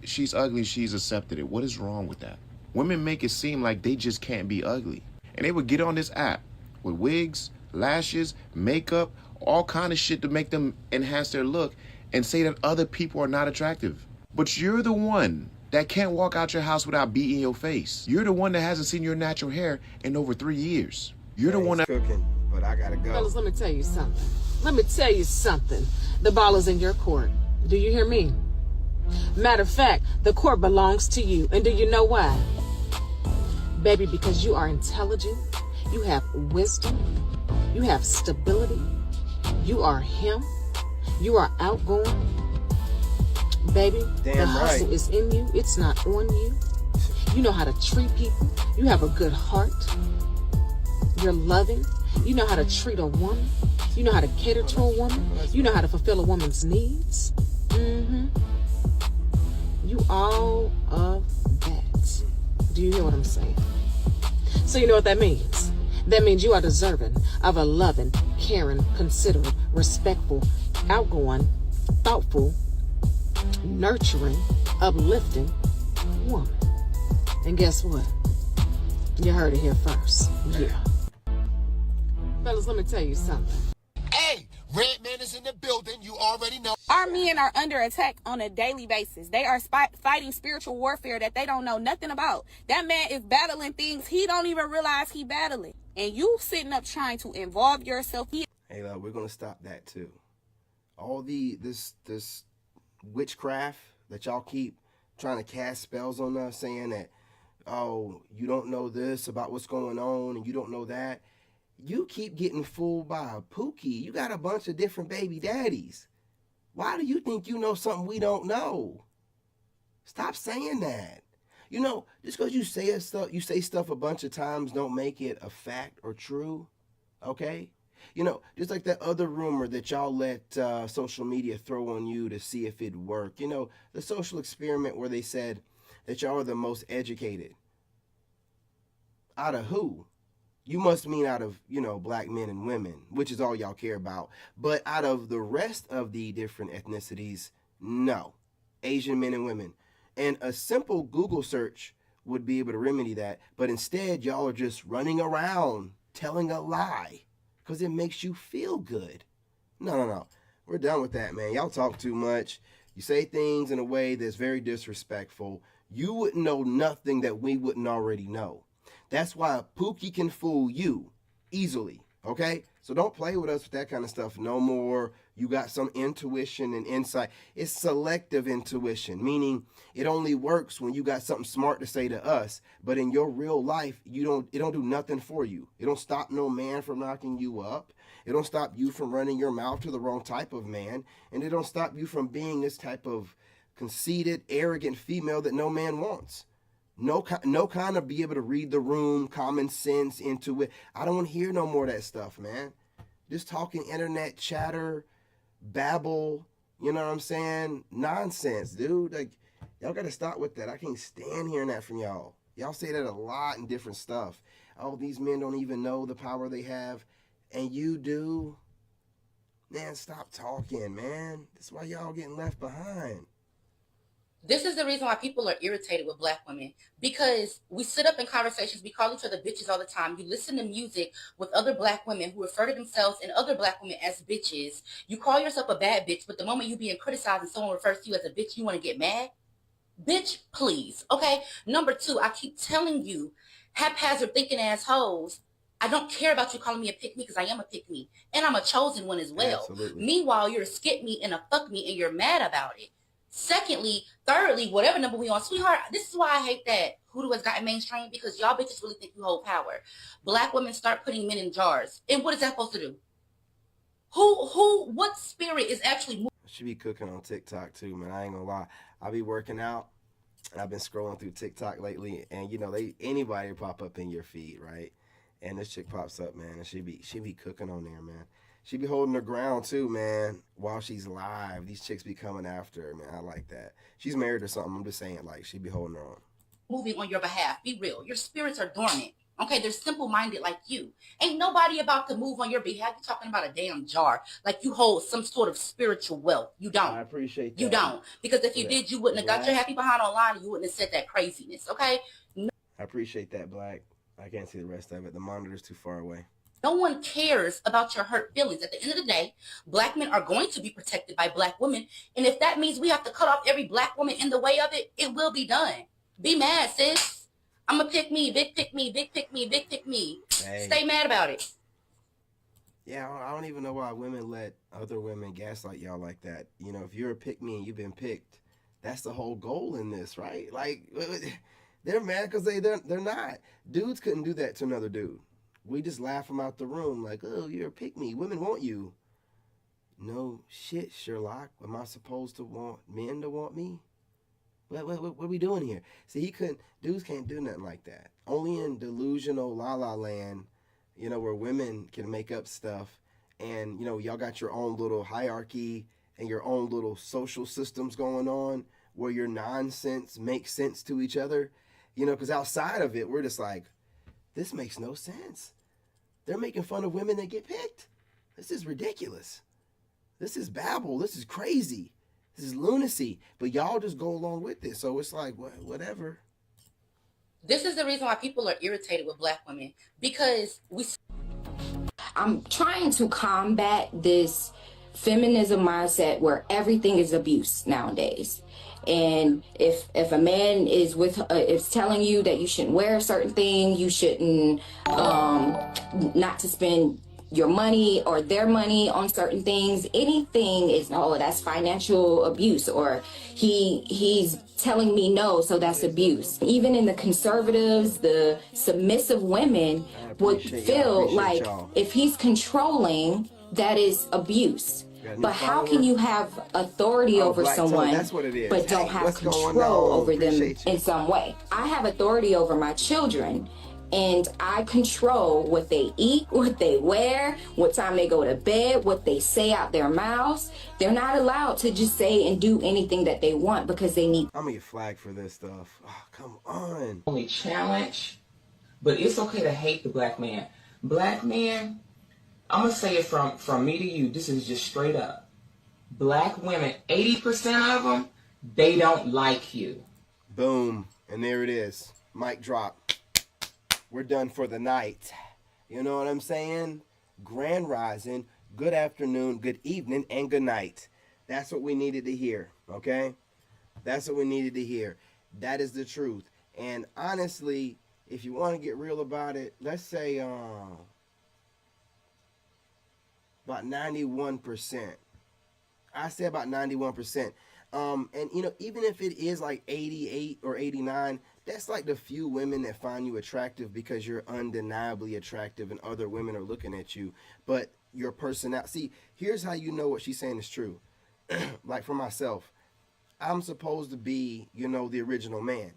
She's ugly. She's accepted it. What is wrong with that? Women make it seem like they just can't be ugly. And they would get on this app with wigs, lashes, makeup, all kind of shit to make them enhance their look and say that other people are not attractive. But you're the one that can't walk out your house without beating your face. You're the one that hasn't seen your natural hair in over 3 years. You're the one that cooking, but I gotta go. Fellas, let me tell you something. The ball is in your court. Do you hear me? Matter of fact, the court belongs to you. And do you know why? Baby, because you are intelligent, you have wisdom, you have stability, you are him, you are outgoing. Baby, the hustle is in you, it's not on you. You know how to treat people, you have a good heart, you're loving, you know how to treat a woman, you know how to cater to a woman, you know how to fulfill a woman's needs. You all of that. Do you hear what I'm saying? So you know what that means? That means you are deserving of a loving, caring, considerate, respectful, outgoing, thoughtful, nurturing, uplifting woman. And guess what? You heard it here first. Yeah. Fellas, let me tell you something. Hey, Red Man is in the building. You already know. Our men are under attack on a daily basis. They are fighting spiritual warfare that they don't know nothing about. That man is battling things he don't even realize he battling. And you sitting up trying to involve yourself. Hey, look, we're gonna stop that too. All this witchcraft that y'all keep trying to cast spells on us, saying that, oh, you don't know this about what's going on and you don't know that. You keep getting fooled by a Pookie. You got a bunch of different baby daddies. Why do you think you know something we don't know? Stop saying that. You know, just because you say stuff a bunch of times don't make it a fact or true, okay? You know, just like that other rumor that y'all let social media throw on you to see if it'd work. You know, the social experiment where they said that y'all are the most educated. Out of who? You must mean out of, you know, black men and women, which is all y'all care about. But out of the rest of the different ethnicities, no. Asian men and women. And a simple Google search would be able to remedy that. But instead, y'all are just running around telling a lie because it makes you feel good. No. We're done with that, man. Y'all talk too much. You say things in a way that's very disrespectful. You wouldn't know nothing that we wouldn't already know. That's why Pookie can fool you easily, okay? So don't play with us with that kind of stuff no more. You got some intuition and insight. It's selective intuition, meaning it only works when you got something smart to say to us. But in your real life, it don't do nothing for you. It don't stop no man from knocking you up. It don't stop you from running your mouth to the wrong type of man. And it don't stop you from being this type of conceited, arrogant female that no man wants. No kind of be able to read the room, common sense into it. I don't want to hear no more of that stuff, man. Just talking internet chatter, babble, you know what I'm saying? Nonsense, dude. Like, y'all got to stop with that. I can't stand hearing that from y'all. Y'all say that a lot in different stuff. Oh, these men don't even know the power they have. And you do? Man, stop talking, man. That's why y'all getting left behind. This is the reason why people are irritated with black women, because we sit up in conversations, we call each other bitches all the time. You listen to music with other black women who refer to themselves and other black women as bitches. You call yourself a bad bitch, but the moment you being criticized and someone refers to you as a bitch, you want to get mad? Bitch, please. Okay? Number two, I keep telling you, haphazard thinking assholes, I don't care about you calling me a pick-me because I am a pick-me. And I'm a chosen one as well. Absolutely. Meanwhile, you're a skip-me and a fuck-me and you're mad about it. Secondly, thirdly, whatever number we on, sweetheart, this is why I hate that hoodoo has gotten mainstream, because y'all bitches really think you hold power. Black women start putting men in jars. And what is that supposed to do? What spirit is actually moving? She be cooking on TikTok too, man. I ain't gonna lie. I be working out. I've been scrolling through TikTok lately, and you know, anybody pop up in your feed, right? And this chick pops up, man, and she be cooking on there, man. She be holding her ground too, man, while she's live. These chicks be coming after her, man. I like that. She's married or something. I'm just saying, like, she be holding her on. Moving on your behalf. Be real. Your spirits are dormant. Okay, they're simple-minded like you. Ain't nobody about to move on your behalf. You're talking about a damn jar. Like you hold some sort of spiritual wealth. You don't. I appreciate that. You don't. Because if you did, you wouldn't have got your happy behind online and you wouldn't have said that craziness, okay? I appreciate that, Black. I can't see the rest of it. The monitor's too far away. No one cares about your hurt feelings. At the end of the day, black men are going to be protected by black women. And if that means we have to cut off every black woman in the way of it, it will be done. Be mad, sis. I'm a pick me, big pick me, big pick me, big pick me. Hey. Stay mad about it. Yeah, I don't even know why women let other women gaslight y'all like that. You know, if you're a pick me and you've been picked, that's the whole goal in this, right? Like, They're mad because they're not. Dudes couldn't do that to another dude. We just laugh them out the room like, oh, you're a pick me. Women want you. No shit, Sherlock. Am I supposed to want men to want me? What are we doing here? See, dudes can't do nothing like that. Only in delusional la la land, where women can make up stuff and, y'all got your own little hierarchy and your own little social systems going on where your nonsense makes sense to each other. Because outside of it, we're just like, this makes no sense. They're making fun of women that get picked. This is ridiculous. This is babble. This is crazy. This is lunacy. But y'all just go along with it. So it's like, whatever. This is the reason why people are irritated with black women, because I'm trying to combat this feminism mindset where everything is abuse nowadays. And if a man is is telling you that you shouldn't wear a certain thing, you shouldn't not to spend your money or their money on certain things, anything is, oh, that's financial abuse, or he's telling me no, so that's abuse. Even in the conservatives, the submissive women would feel like if he's controlling, that is abuse. But how can you have authority over someone but don't have control over them in some way? I have authority over my children, and I control what they eat, what they wear, what time they go to bed, what they say out their mouths. They're not allowed to just say and do anything that they want because they need. I'm gonna get flagged for this stuff. Oh, come on. Only challenge, but it's okay to hate the black man. Black men, I'm gonna say it from me to you. This is just straight up. Black women, 80% of them, they don't like you. Boom, and there it is. Mic drop. We're done for the night. You know what I'm saying? Grand rising, good afternoon, good evening, and good night. That's what we needed to hear, okay? That's what we needed to hear. That is the truth. And honestly, if you want to get real about it, let's say about 91%. I say about 91%. And even if it is like 88 or 89, that's like the few women that find you attractive because you're undeniably attractive and other women are looking at you. But your personality, see, here's how you know what she's saying is true. Like for myself, I'm supposed to be, the original man.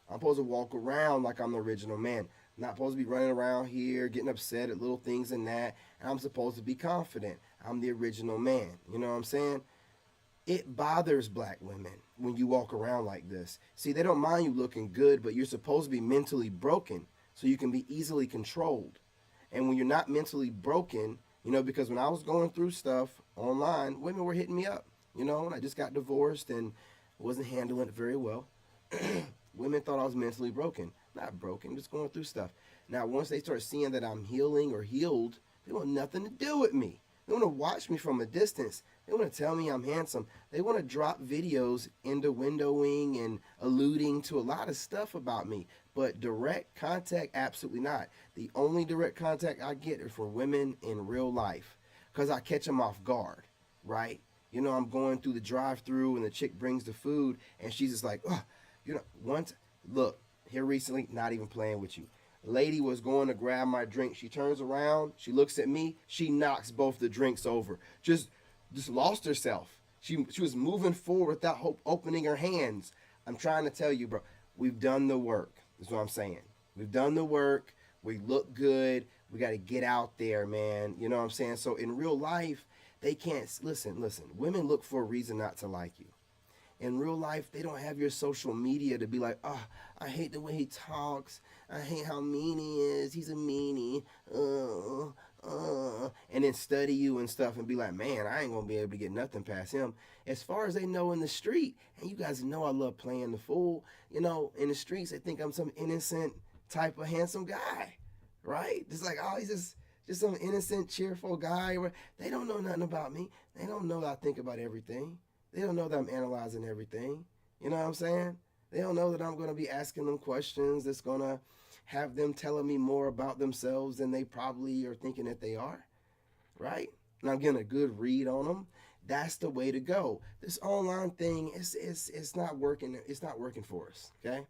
I'm supposed to walk around like I'm the original man. I'm not supposed to be running around here getting upset at little things and that. And I'm supposed to be confident. I'm the original man. You know what I'm saying? It bothers black women when you walk around like this. See, they don't mind you looking good, but you're supposed to be mentally broken so you can be easily controlled. And when you're not mentally broken, because when I was going through stuff online, women were hitting me up, and I just got divorced and wasn't handling it very well. Women thought I was mentally broken. Not broken, just going through stuff. Now, once they start seeing that I'm healing or healed, they want nothing to do with me. They want to watch me from a distance. They want to tell me I'm handsome. They want to drop videos into windowing and alluding to a lot of stuff about me. But direct contact, absolutely not. The only direct contact I get is for women in real life because I catch them off guard, right? I'm going through the drive-thru and the chick brings the food and she's just like, oh, look, here recently, not even playing with you. Lady was going to grab my drink. She turns around. She looks at me. She knocks both the drinks over. Just lost herself. She was moving forward without opening her hands. I'm trying to tell you, bro, we've done the work. That's what I'm saying. We've done the work. We look good. We got to get out there, man. You know what I'm saying? So in real life, they can't, listen, women look for a reason not to like you. In real life, they don't have your social media to be like, oh, I hate the way he talks. I hate how mean he is. He's a meanie. And then study you and stuff and be like, man, I ain't going to be able to get nothing past him. As far as they know in the street, and you guys know I love playing the fool, in the streets, they think I'm some innocent type of handsome guy, right? Just like, oh, he's just some innocent, cheerful guy. They don't know nothing about me. They don't know that I think about everything. They don't know that I'm analyzing everything. You know what I'm saying? They don't know that I'm going to be asking them questions that's going to have them telling me more about themselves than they probably are thinking that they are, right? And I'm getting a good read on them. That's the way to go. This online thing, it's not working. It's not working for us, okay?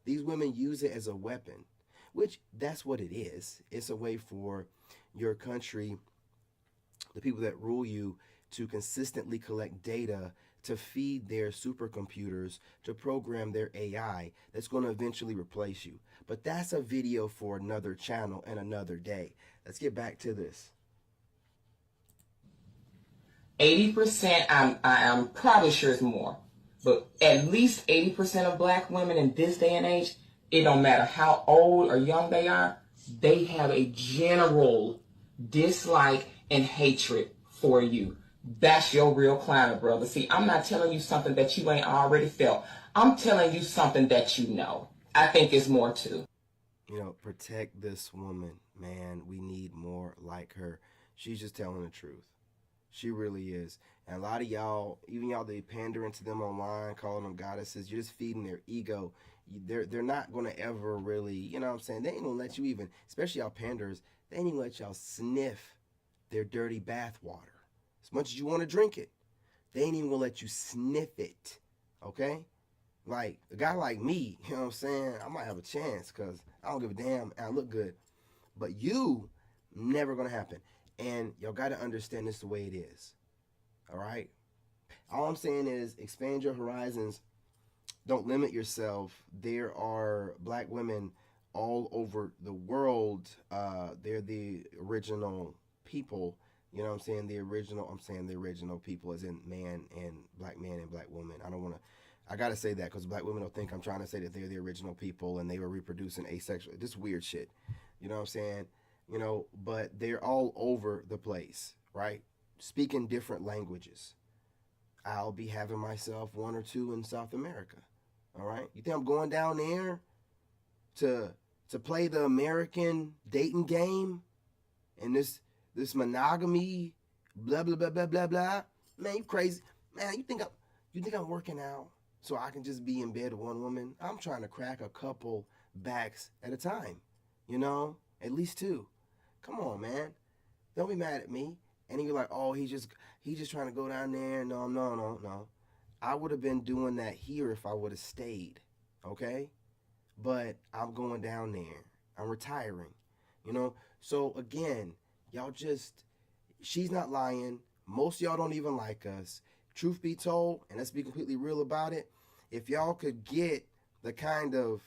These women use it as a weapon, which that's what it is. It's a way for your country, the people that rule you, to consistently collect data to feed their supercomputers to program their AI that's going to eventually replace you. But that's a video for another channel and another day. Let's get back to this. 80%, I'm probably sure it's more, but at least 80% of black women in this day and age, it don't matter how old or young they are, they have a general dislike and hatred for you. That's your real climate, brother. See, I'm not telling you something that you ain't already felt. I'm telling you something that you know. I think it's more too. You know, protect this woman, man. We need more like her. She's just telling the truth. She really is. And a lot of y'all, even y'all, they pandering to them online, calling them goddesses. You're just feeding their ego. They're not going to ever really, you know what I'm saying? They ain't going to let you even, especially y'all panders, they ain't even let y'all sniff their dirty bath water. As much as you want to drink it, they ain't even going to let you sniff it, okay? Like, a guy like me, you know what I'm saying? I might have a chance because I don't give a damn and I look good. But you, never going to happen. And y'all got to understand this the way it is, all right? All I'm saying is expand your horizons. Don't limit yourself. There are black women all over the world. They're the original people. You know what I'm saying? The original people as in man and black woman. I got to say that because black women don't think I'm trying to say that they're the original people and they were reproducing asexually. This weird shit. You know what I'm saying? You know, but they're all over the place, right? Speaking different languages. I'll be having myself one or two in South America. All right? You think I'm going down there to play the American dating game and this monogamy, blah blah blah blah blah blah? Man, you crazy. Man, you think I'm working out so I can just be in bed with one woman? I'm trying to crack a couple backs at a time. You know? At least two. Come on, man. Don't be mad at me. And you're like, oh, he's just trying to go down there. No. I would have been doing that here if I would have stayed, okay? But I'm going down there. I'm retiring, you know? So, again, y'all she's not lying. Most of y'all don't even like us. Truth be told, and let's be completely real about it, if y'all could get the kind of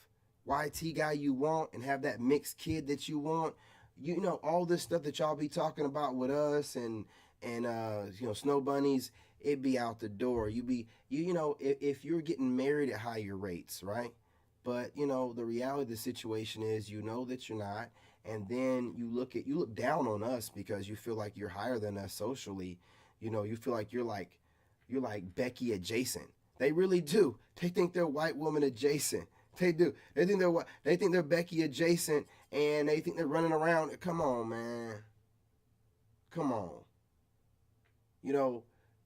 YT guy you want and have that mixed kid that you want, you know, all this stuff that y'all be talking about with us and you know, snow bunnies, it'd be out the door. You know, if you're getting married at higher rates, right? But, you know, the reality of the situation is you know that you're not, and then you look down on us because you feel like you're higher than us socially. You know, you feel like you're like Becky adjacent. They really do. They think they're white woman adjacent. They do. They think they're Becky adjacent, and they think they're running around. Come on, man. Come on. You know,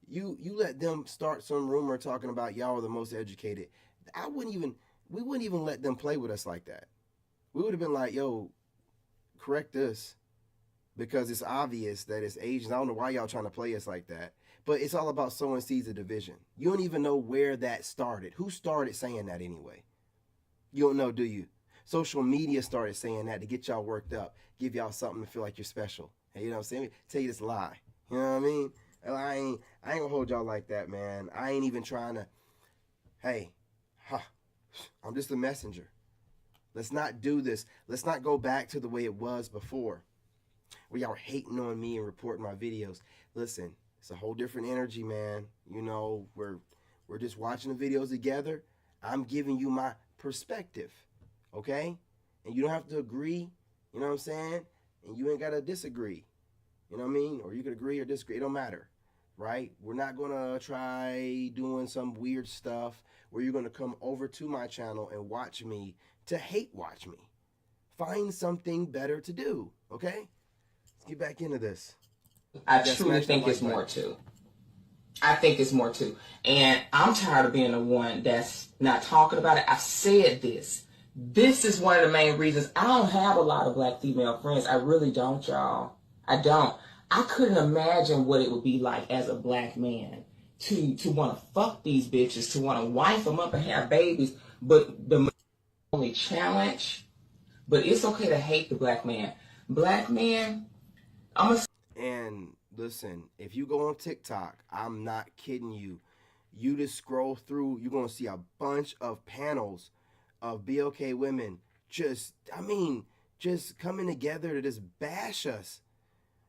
you let them start some rumor talking about y'all are the most educated. We wouldn't even let them play with us like that. We would have been like, yo, correct this, because it's obvious that it's Asians. I don't know why y'all trying to play us like that. But it's all about sowing seeds of division. You don't even know where that started. Who started saying that anyway? You don't know, do you? Social media started saying that to get y'all worked up, give y'all something to feel like you're special. Hey, you know what I'm saying? Tell you this lie. You know what I mean? I ain't gonna hold y'all like that, man. I ain't even trying to. Hey, I'm just a messenger. Let's not do this. Let's not go back to the way it was before, where y'all were hating on me and reporting my videos. Listen, it's a whole different energy, man. You know, we're just watching the videos together. I'm giving you my perspective, okay? And you don't have to agree, you know what I'm saying? And you ain't got to disagree, you know what I mean? Or you could agree or disagree, it don't matter, right? We're not going to try doing some weird stuff where you're going to come over to my channel and watch me to hate watch me. Find something better to do, okay? Let's get back into this. I truly think it's more too. I think it's more too. And I'm tired of being the one that's not talking about it. I've said this. This is one of the main reasons I don't have a lot of black female friends. I really don't, y'all. I don't. I couldn't imagine what it would be like as a black man to want to fuck these bitches, to want to wife them up and have babies. But only challenge, but it's okay to hate the black man. Black man, And listen, if you go on TikTok, I'm not kidding you. You just scroll through, you're going to see a bunch of panels of BLK women just coming together to just bash us.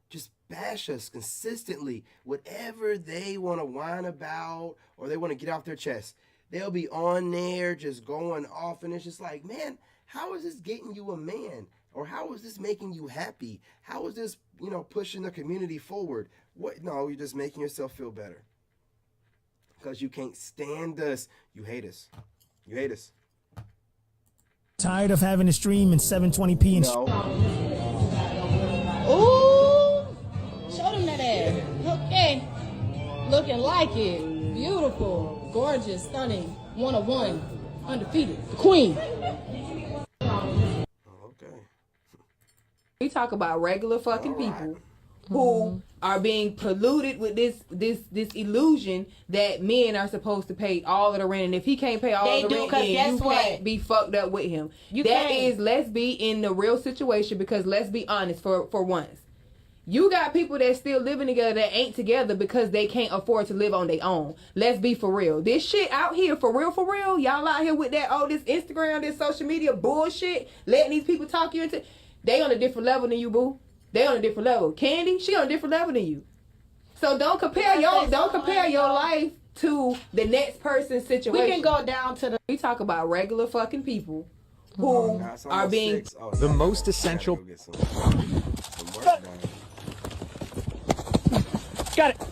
Just bash us consistently. Whatever they want to whine about or they want to get off their chest, they'll be on there just going off. And it's just like, man, how is this getting you a man? Or how is this making you happy? How is this, pushing the community forward? What? No, you're just making yourself feel better. Because you can't stand us. You hate us. You hate us. Tired of having to stream in 720p and Ooh, show them that ass. Okay, looking like it. Beautiful, gorgeous, stunning, 101, undefeated, the queen. We talk about regular fucking people who are being polluted with this illusion that men are supposed to pay all of the rent, and if he can't pay all of the rent, then you can't be fucked up with him. Let's be in the real situation, because let's be honest for once. You got people that still living together that ain't together because they can't afford to live on their own. Let's be for real. This shit out here, for real, y'all out here with that, this Instagram, this social media bullshit, letting these people talk you into... They on a different level than you, boo. They on a different level. Candy, she on a different level than you. So don't compare your life to the next person's situation. We can go down to we talk about regular fucking people who are being the most essential. Got it.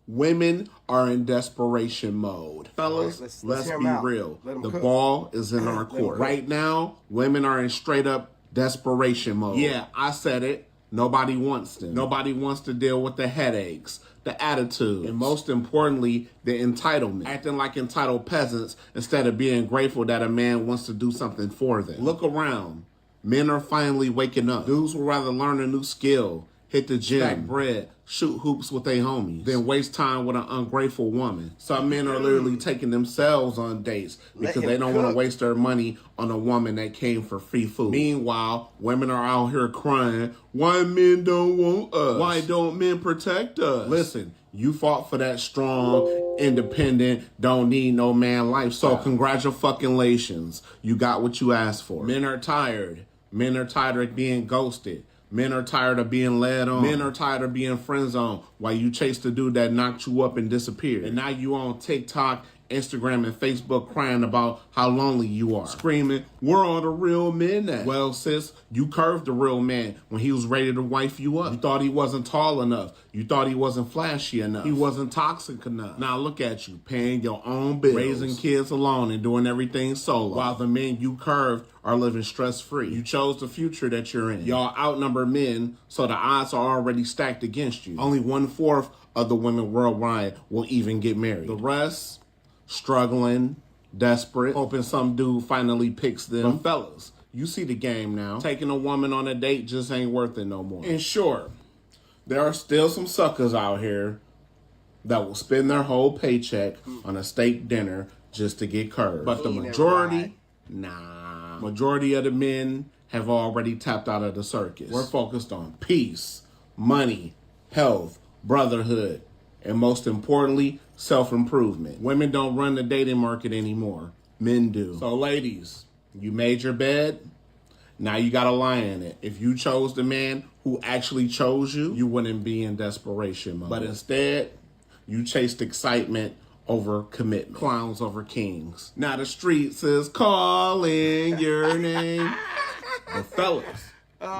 Women are in desperation mode. Fellas, let's be real. The ball is in our court. Right now, women are in straight up desperation mode. Yeah, I said it. Nobody wants them. Nobody wants to deal with the headaches, the attitude, and most importantly, the entitlement. Acting like entitled peasants instead of being grateful that a man wants to do something for them. Look around. Men are finally waking up. Dudes would rather learn a new skill, hit the gym, stack bread, shoot hoops with their homies, than waste time with an ungrateful woman. Some men are literally taking themselves on dates because they don't want to waste their money on a woman that came for free food. Meanwhile, women are out here crying, why men don't want us? Why don't men protect us? Listen, you fought for that strong, independent, don't need no man life. So congratulations. You got what you asked for. Men are tired. Men are tired of being ghosted. Men are tired of being led on. Men are tired of being friend zoned while you chase the dude that knocked you up and disappeared. And now you on TikTok, Instagram, and Facebook crying about how lonely you are. Screaming, where are the real men at? Well, sis, you curved the real man when he was ready to wife you up. You thought he wasn't tall enough. You thought he wasn't flashy enough. He wasn't toxic enough. Now look at you, paying your own bills, raising kids alone, and doing everything solo. While the men you curved are living stress-free. You chose the future that you're in. Y'all outnumber men, so the odds are already stacked against you. Only 1/4 of the women worldwide will even get married. The rest, struggling, desperate, hoping some dude finally picks them. But fellas, you see the game now. Taking a woman on a date just ain't worth it no more. And sure, there are still some suckers out here that will spend their whole paycheck on a steak dinner just to get curved. But the majority, majority of the men have already tapped out of the circus. We're focused on peace, money, health, brotherhood, and most importantly, self-improvement. Women don't run the dating market anymore. Men do. So ladies, you made your bed. Now you gotta lie in it. If you chose the man who actually chose you, you wouldn't be in desperation mode. But instead, you chased excitement over commitment. Clowns over kings. Now the streets is calling your name. But fellas,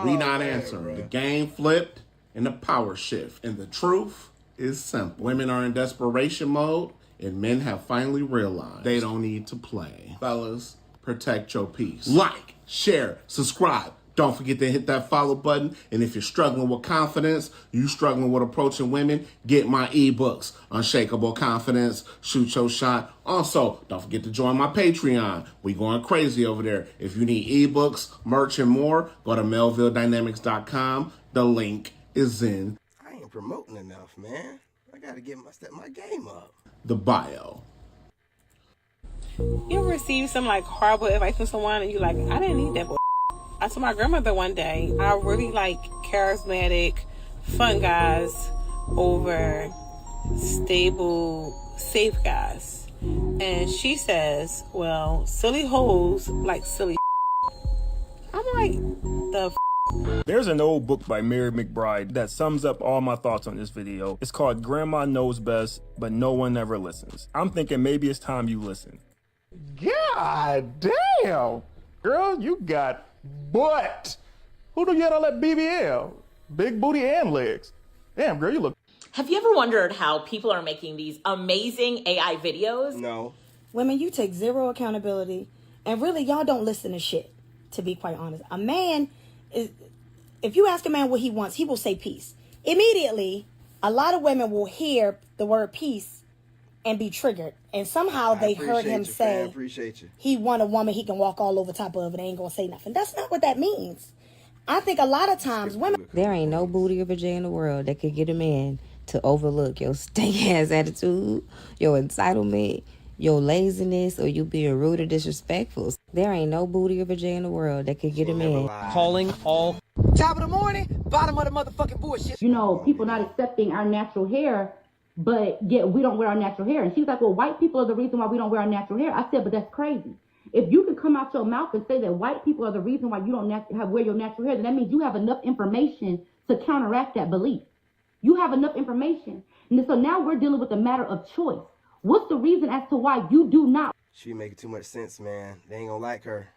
we not answering. The game flipped and the power shift. And the truth is simple. Women are in desperation mode and men have finally realized they don't need to play. Fellas, protect your peace. Like, share, subscribe. Don't forget to hit that follow button. And if you're struggling with confidence, you struggling with approaching women, get my ebooks, Unshakable Confidence, Shoot Your Shot. Also, don't forget to join my Patreon. We going crazy over there. If you need ebooks, merch, and more, go to melvilledynamics.com. The link is in. I ain't promoting enough, man. I gotta get my game up. The bio. You ever receive some like horrible advice from someone and you like, I didn't need that bull. I told my grandmother one day, I really like charismatic, fun guys over stable, safe guys. And she says, well, silly hoes like silly. I'm like, the There's an old book by Mary McBride that sums up all my thoughts on this video. It's called Grandma Knows Best, but No One Ever Listens. I'm thinking maybe it's time you listen. God damn! Girl, you got butt. Who do you get all that BBL? Big booty and legs. Damn, girl, you look... Have you ever wondered how people are making these amazing AI videos? No. Women, you take zero accountability, and really, y'all don't listen to shit, to be quite honest. A man is, if you ask a man what he wants, he will say peace. Immediately, a lot of women will hear the word peace and be triggered. And somehow they heard him say he want a woman he can walk all over top of and ain't gonna say nothing. That's not what that means. I think a lot of times women... There ain't no booty or vagina in the world that could get a man to overlook your stank-ass attitude, your entitlement, your laziness, or you being rude or disrespectful. There ain't no booty or vagina in the world that could get a man. Calling all... Top of the morning, bottom of the motherfucking bullshit. You know, people not accepting our natural hair, but yet we don't wear our natural hair. And she's like, well, white people are the reason why we don't wear our natural hair. I said, but that's crazy. If you can come out your mouth and say that white people are the reason why you don't wear your natural hair, then that means you have enough information to counteract that belief. You have enough information. And so now we're dealing with a matter of choice. What's the reason as to why you do not? She making too much sense, man. They ain't gonna like her.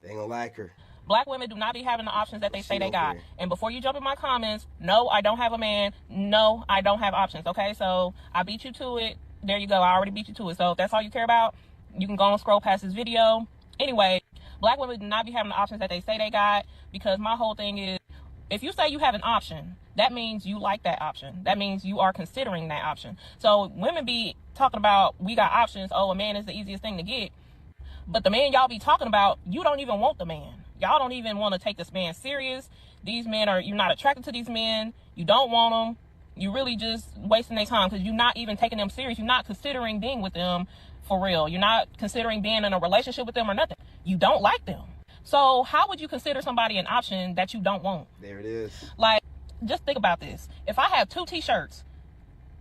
They ain't gonna like her. Black women do not be having the options that they say they got. And before you jump in my comments, no, I don't have a man. No, I don't have options. Okay, so I beat you to it. There you go. I already beat you to it. So if that's all you care about, you can go and scroll past this video. Anyway, black women do not be having the options that they say they got, because my whole thing is, if you say you have an option, that means you like that option. That means you are considering that option. So women be talking about, we got options. Oh, a man is the easiest thing to get. But the man y'all be talking about, you don't even want the man. Y'all don't even want to take this man serious. These men are, you're not attracted to these men. You don't want them. You really just wasting their time, because you're not even taking them serious. You're not considering being with them for real. You're not considering being in a relationship with them or nothing. You don't like them. So how would you consider somebody an option that you don't want? There it is. Like, just think about this. If I have 2 t-shirts,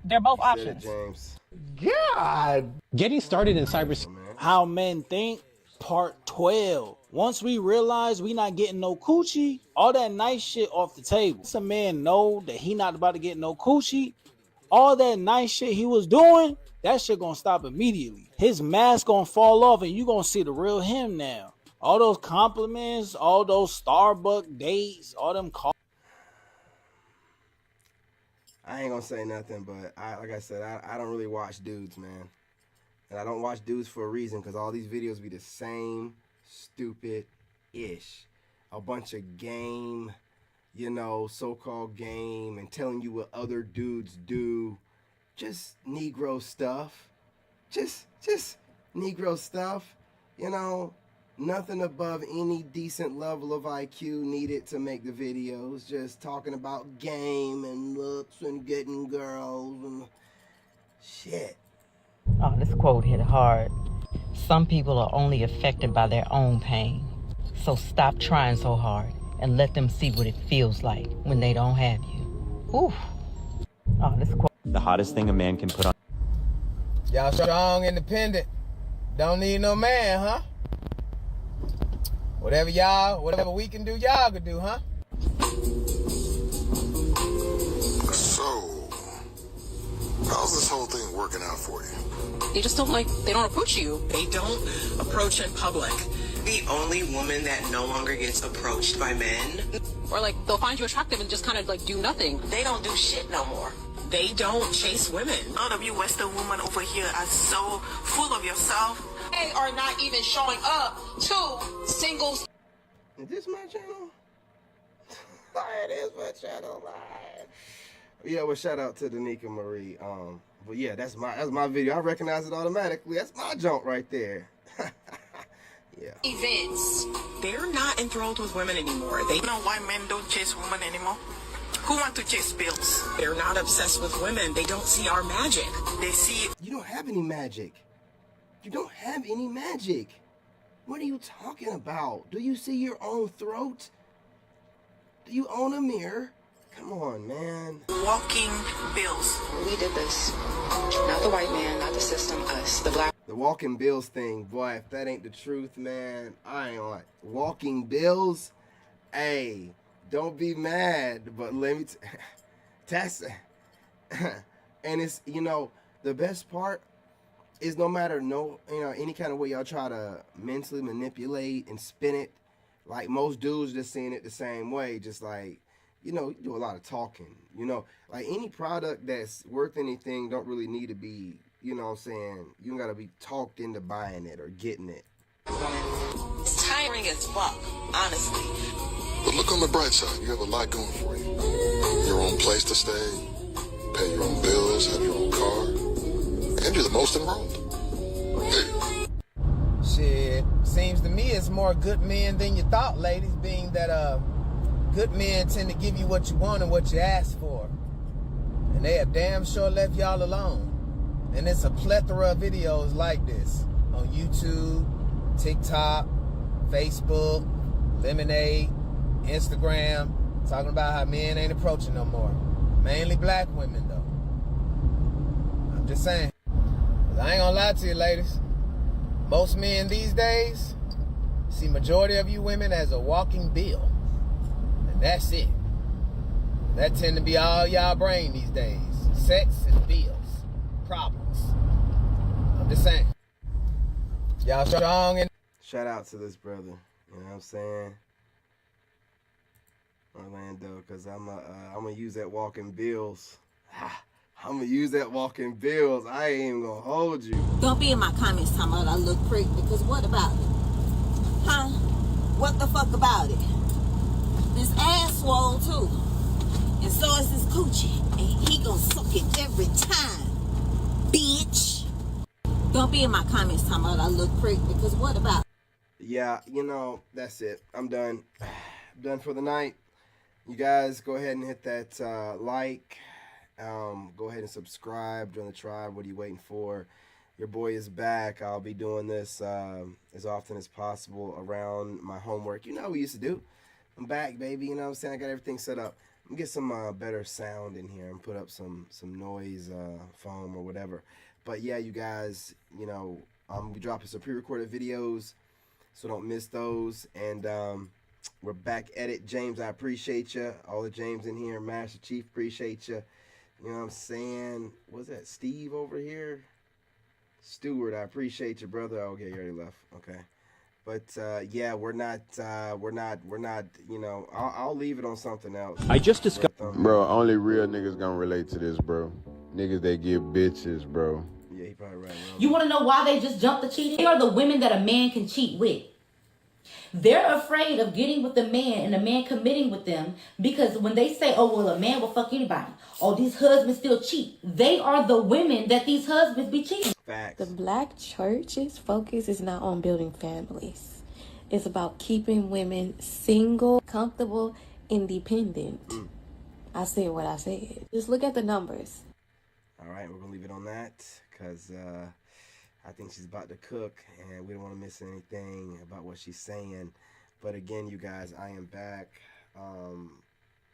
they're both options. James. God. Getting started in cybersecurity. How men think, part 12. Once we realize we not getting no coochie, all that nice shit off the table. Once a man know that he not about to get no coochie, all that nice shit he was doing, that shit gonna stop immediately. His mask gonna fall off and you gonna see the real him now. All those compliments, all those Starbucks dates, all them calls. I ain't gonna say nothing, but like I said, I don't really watch dudes, man. And I don't watch dudes for a reason, because all these videos be the same stupid-ish. A bunch of game, you know, so-called game, and telling you what other dudes do. Just Negro stuff. Just Negro stuff. You know, nothing above any decent level of IQ needed to make the videos. Just talking about game and looks and getting girls and shit. Oh, this quote hit hard. Some people are only affected by their own pain. So stop trying so hard and let them see what it feels like when they don't have you. Oof. Oh, this quote. The hottest thing a man can put on. Y'all strong, independent. Don't need no man, huh? Whatever we can do, y'all can do, huh? So, how's this whole thing working out for you? They just don't they don't approach you. They don't approach in public. The only woman that no longer gets approached by men. Or they'll find you attractive and just kind of do nothing. They don't do shit no more. They don't chase women. All of you Western women over here are so full of yourself. They are not even showing up to singles. Is this my channel? It is my channel. Yeah, well, shout out to Danica Marie. But yeah, that's my video. I recognize it automatically. That's my junk right there. Yeah. Events. They're not enthralled with women anymore. They know why men don't chase women anymore. Who want to chase bills? They're not obsessed with women. They don't see our magic. They see... You don't have any magic. You don't have any magic. What are you talking about? Do you see your own throat? Do you own a mirror? Come on, man. Walking bills. We did this. Not the white man, not the system, us, the black. The walking bills thing, boy, if that ain't the truth, man, I ain't like walking bills. Hey, don't be mad, but let me that's and it's, you know, the best part is no matter any kind of way y'all try to mentally manipulate and spin it, like most dudes just seeing it the same way, just like, you know, you do a lot of talking, you know, like any product that's worth anything don't really need to be, you know what I'm saying, you don't gotta be talked into buying it or getting it. It's tiring as fuck, honestly. But look on the bright side. You have a lot going for you. Your own place to stay, pay your own bills, have your own car, and you're the most enrolled. Hey. Shit, seems to me it's more good men than you thought, ladies, being that good men tend to give you what you want and what you ask for. And they have damn sure left y'all alone. And it's a plethora of videos like this on YouTube, TikTok, Facebook, Lemonade, Instagram, talking about how men ain't approaching no more. Mainly black women, though. I'm just saying. I ain't gonna lie to you, ladies. Most men these days see majority of you women as a walking bill. And that's it. That tend to be all y'all brain these days. Sex and bills. Problems. I'm just saying. Y'all strong and shout out to this brother. You know what I'm saying? Orlando, because I'm gonna use that walking bills. I'm gonna use that walking bills. I ain't even gonna hold you. Don't be in my comments talking about I look pretty, because what about it? Huh? What the fuck about it? This ass swole too. And so is this coochie. And he gonna suck it every time. Bitch. Don't be in my comments talking about I look pretty, because what about it? Yeah, you know, that's it. I'm done. I'm done for the night. You guys go ahead and hit that like. Go ahead and subscribe. Join the tribe. What are you waiting for? Your boy is back. I'll be doing this as often as possible around my homework. You know what we used to do. I'm back, baby. You know what I'm saying? I got everything set up. I'm gonna get some better sound in here and put up some noise foam or whatever. But yeah, you guys, you know, I'm gonna be dropping some pre-recorded videos, so don't miss those. And we're back at it. James, I appreciate you. All the James in here. Master Chief, appreciate you. You know what I'm saying? What's that? Steve over here? Stewart, I appreciate you, brother. Okay, you already left. Okay. But yeah, we're not, you know, I'll leave it on something else. I just discovered. Bro, only real niggas gonna relate to this, bro. Niggas that give bitches, bro. Yeah, he probably right. You want to know why they just jumped the cheating? They are the women that a man can cheat with. They're afraid of getting with a man and a man committing with them, because when they say, oh, well, a man will fuck anybody. Oh, these husbands still cheat. They are the women that these husbands be cheating. Facts. The black church's focus is not on building families. It's about keeping women single, comfortable, independent. I said what I said. Just look at the numbers. All right, we're going to leave it on that because I think she's about to cook and we don't want to miss anything about what she's saying. But again, you guys, I am back.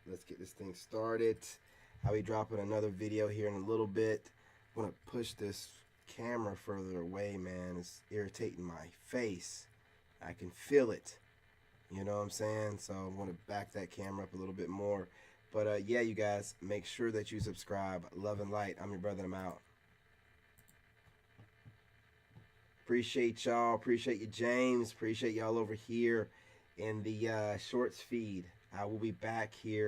Let's get this thing started. I'll be dropping another video here in a little bit. I'm going to push this camera further away, man. It's irritating my face. I can feel it. You know what I'm saying? So I'm going to back that camera up a little bit more. But yeah, you guys, make sure that you subscribe. Love and light. I'm your brother, and I'm out. Appreciate y'all. Appreciate you, James. Appreciate y'all over here in the shorts feed. I will be back here.